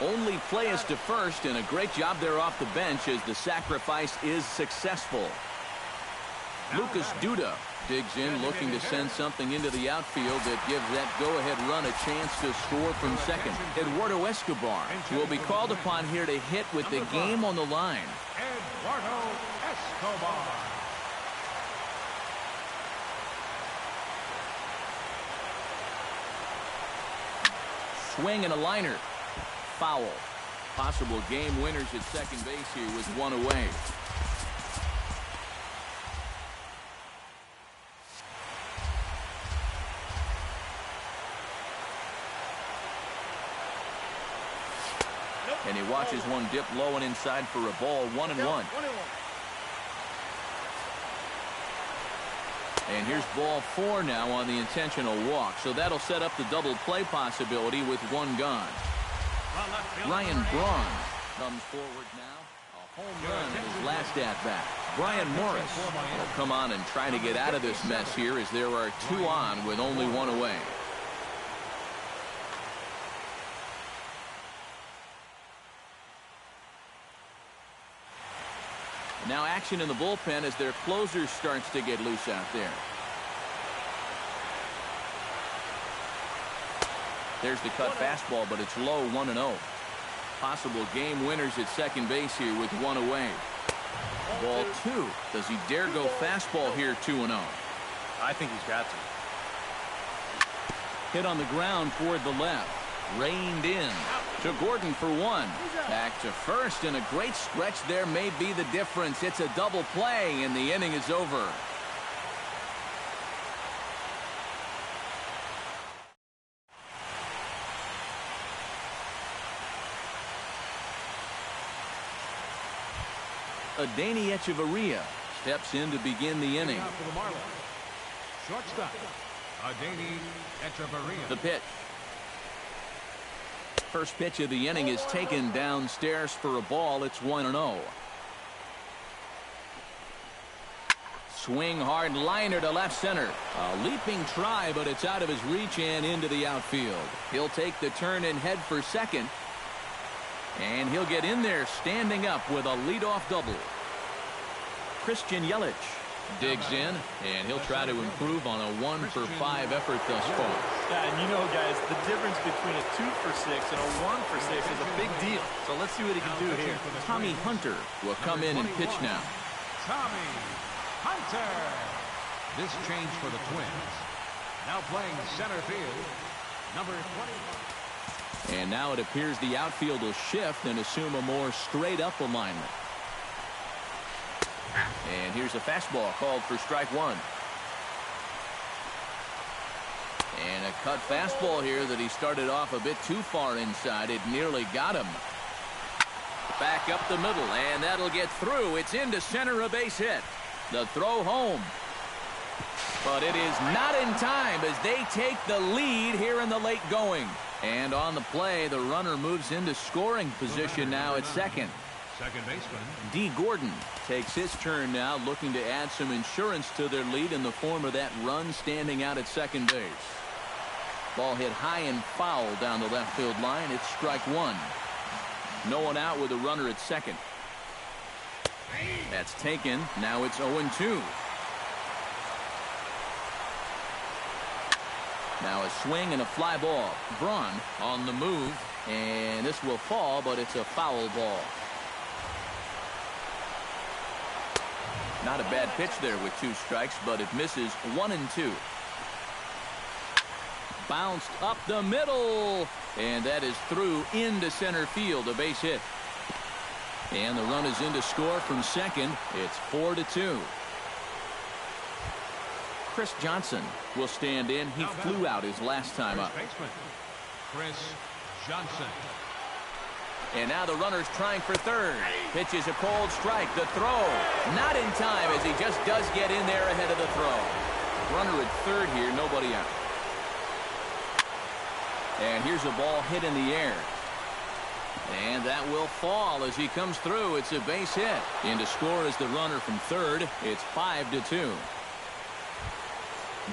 Only play is to first, and a great job there off the bench as the sacrifice is successful. Lucas Duda digs in, looking to send something into the outfield that gives that go-ahead run a chance to score from second. Eduardo Escobar will be called upon here to hit with the game on the line. Eduardo Escobar. Swing and a liner. Foul. Possible game winners at second base here with 1 away. And he watches one dip low and inside for a ball. 1-1. And here's ball 4 now on the intentional walk. So that'll set up the double play possibility with 1 gone. Ryan Braun comes forward now. A home run in his last at-bat. Brian Morris will come on and try to get out of this mess here as there are 2 on with only 1 away. Now action in the bullpen as their closer starts to get loose out there. There's the cut fastball, but it's low, 1-0. Possible game winners at second base here with 1 away. Ball 2. Does he dare go fastball here, 2-0? I think he's got to. Hit on the ground toward the left. Reined in to Gordon for 1. Back to first, and a great stretch there may be the difference. It's a double play, and the inning is over. Adeiny Echeverria steps in to begin the inning. For the Marlins, shortstop, Adeiny Echeverria. The pitch. First pitch of the inning is taken downstairs for a ball. It's 1-0. Swing hard liner to left center. A leaping try, but it's out of his reach and into the outfield. He'll take the turn and head for second. And he'll get in there standing up with a leadoff double. Christian Yelich digs in, and he'll try to improve on a 1-for-5 effort thus far. Yeah, and you know, guys, the difference between a 2-for-6 and a 1-for-6 is a big deal. So let's see what he can do here. Tommy Hunter will come in and pitch now. Tommy Hunter. This change for the Twins. Now playing center field, number 20. And now it appears the outfield will shift and assume a more straight-up alignment. And here's a fastball called for strike one. And a cut fastball here that he started off a bit too far inside. It nearly got him. Back up the middle, and that'll get through. It's into center, a base hit. The throw home. But it is not in time as they take the lead here in the late going. And on the play, the runner moves into scoring position now at second. Second baseman. D. Gordon takes his turn now, looking to add some insurance to their lead in the form of that run standing out at second base. Ball hit high and foul down the left field line. It's strike one. No one out with a runner at second. That's taken. Now it's 0-2. Now a swing and a fly ball. Braun on the move, and this will fall, but it's a foul ball. Not a bad pitch there with 2 strikes, but it misses 1-2. Bounced up the middle, and that is through into center field, a base hit. And the run is in to score from second. It's 4-2. Chris Johnson will stand in. He flew out his last time up. Chris Johnson. And now the runner's trying for third. Pitches a cold strike. The throw not in time as he just does get in there ahead of the throw. Runner at third here, nobody out. And here's a ball hit in the air. And that will fall as he comes through. It's a base hit. In to score is the runner from third. It's 5-2.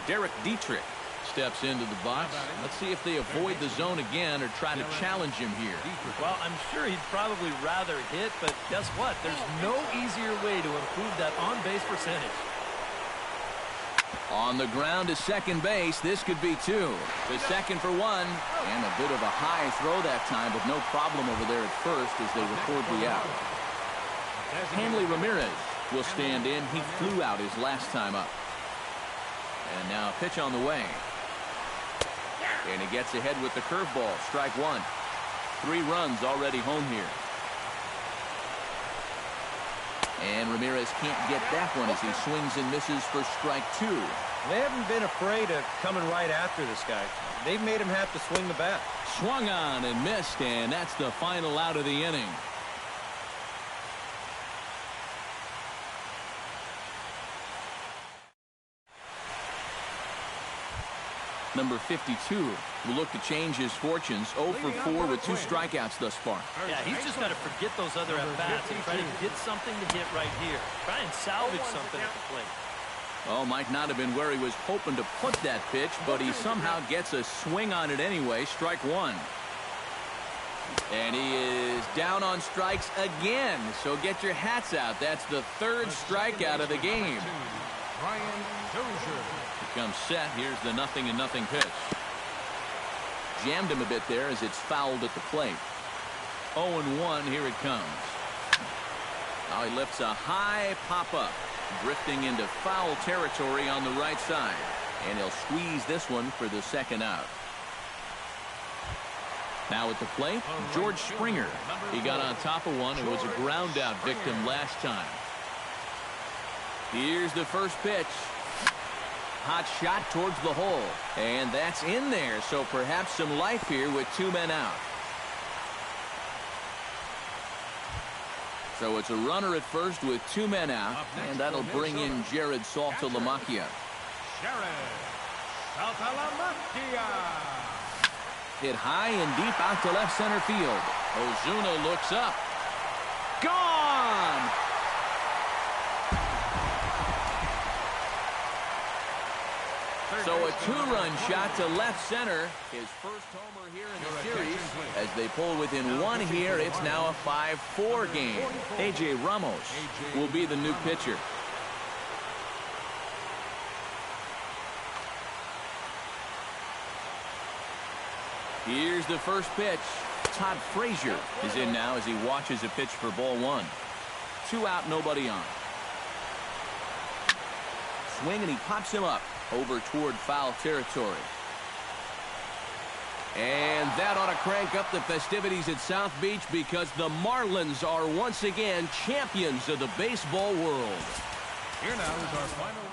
Derek Dietrich steps into the box. Let's see if they avoid the zone again or try to challenge him here. Well, I'm sure he'd probably rather hit, but guess what? There's no easier way to improve that on-base percentage. On the ground to second base. This could be 2. The second for 1. And a bit of a high throw that time, but no problem over there at first as they record the out. Hanley Ramirez will stand in. He flew out his last time up. And now a pitch on the way. And he gets ahead with the curveball. Strike one. 3 runs already home here. And Ramirez can't get that one as he swings and misses for strike 2. They haven't been afraid of coming right after this guy. They've made him have to swing the bat. Swung on and missed, and that's the final out of the inning. Number 52 will look to change his fortunes. 0 for 4 with 2 strikeouts thus far. Yeah, he's just got to forget those other at-bats and try to get something to hit right here. Try and salvage something at the plate. Oh, might not have been where he was hoping to put that pitch, but he somehow gets a swing on it anyway. Strike one. And he is down on strikes again. So get your hats out. That's the 3rd strikeout of the game. Comes set. Here's the 0-0 pitch. Jammed him a bit there as it's fouled at the plate. 0-1. Here it comes. Now he lifts a high pop-up, drifting into foul territory on the right side. And he'll squeeze this one for the 2nd out. Now at the plate, George Springer. He got on top of one and was a ground out victim last time. Here's the first pitch. Hot shot towards the hole, and that's in there, so perhaps some life here with 2 men out. So it's a runner at first with 2 men out, and that'll bring in Jared Saltalamacchia. Hit high and deep out to left center field. Ozuna looks up. Gone! So a 2-run shot to left center. His first homer here in the series. As they pull within 1 here, it's now a 5-4 game. A.J. Ramos will be the new pitcher. Here's the first pitch. Todd Frazier is in now as he watches a pitch for ball 1. 2 out, nobody on. Swing, and he pops him up over toward foul territory. And that ought to crank up the festivities at South Beach because the Marlins are once again champions of the baseball world. Here now is our final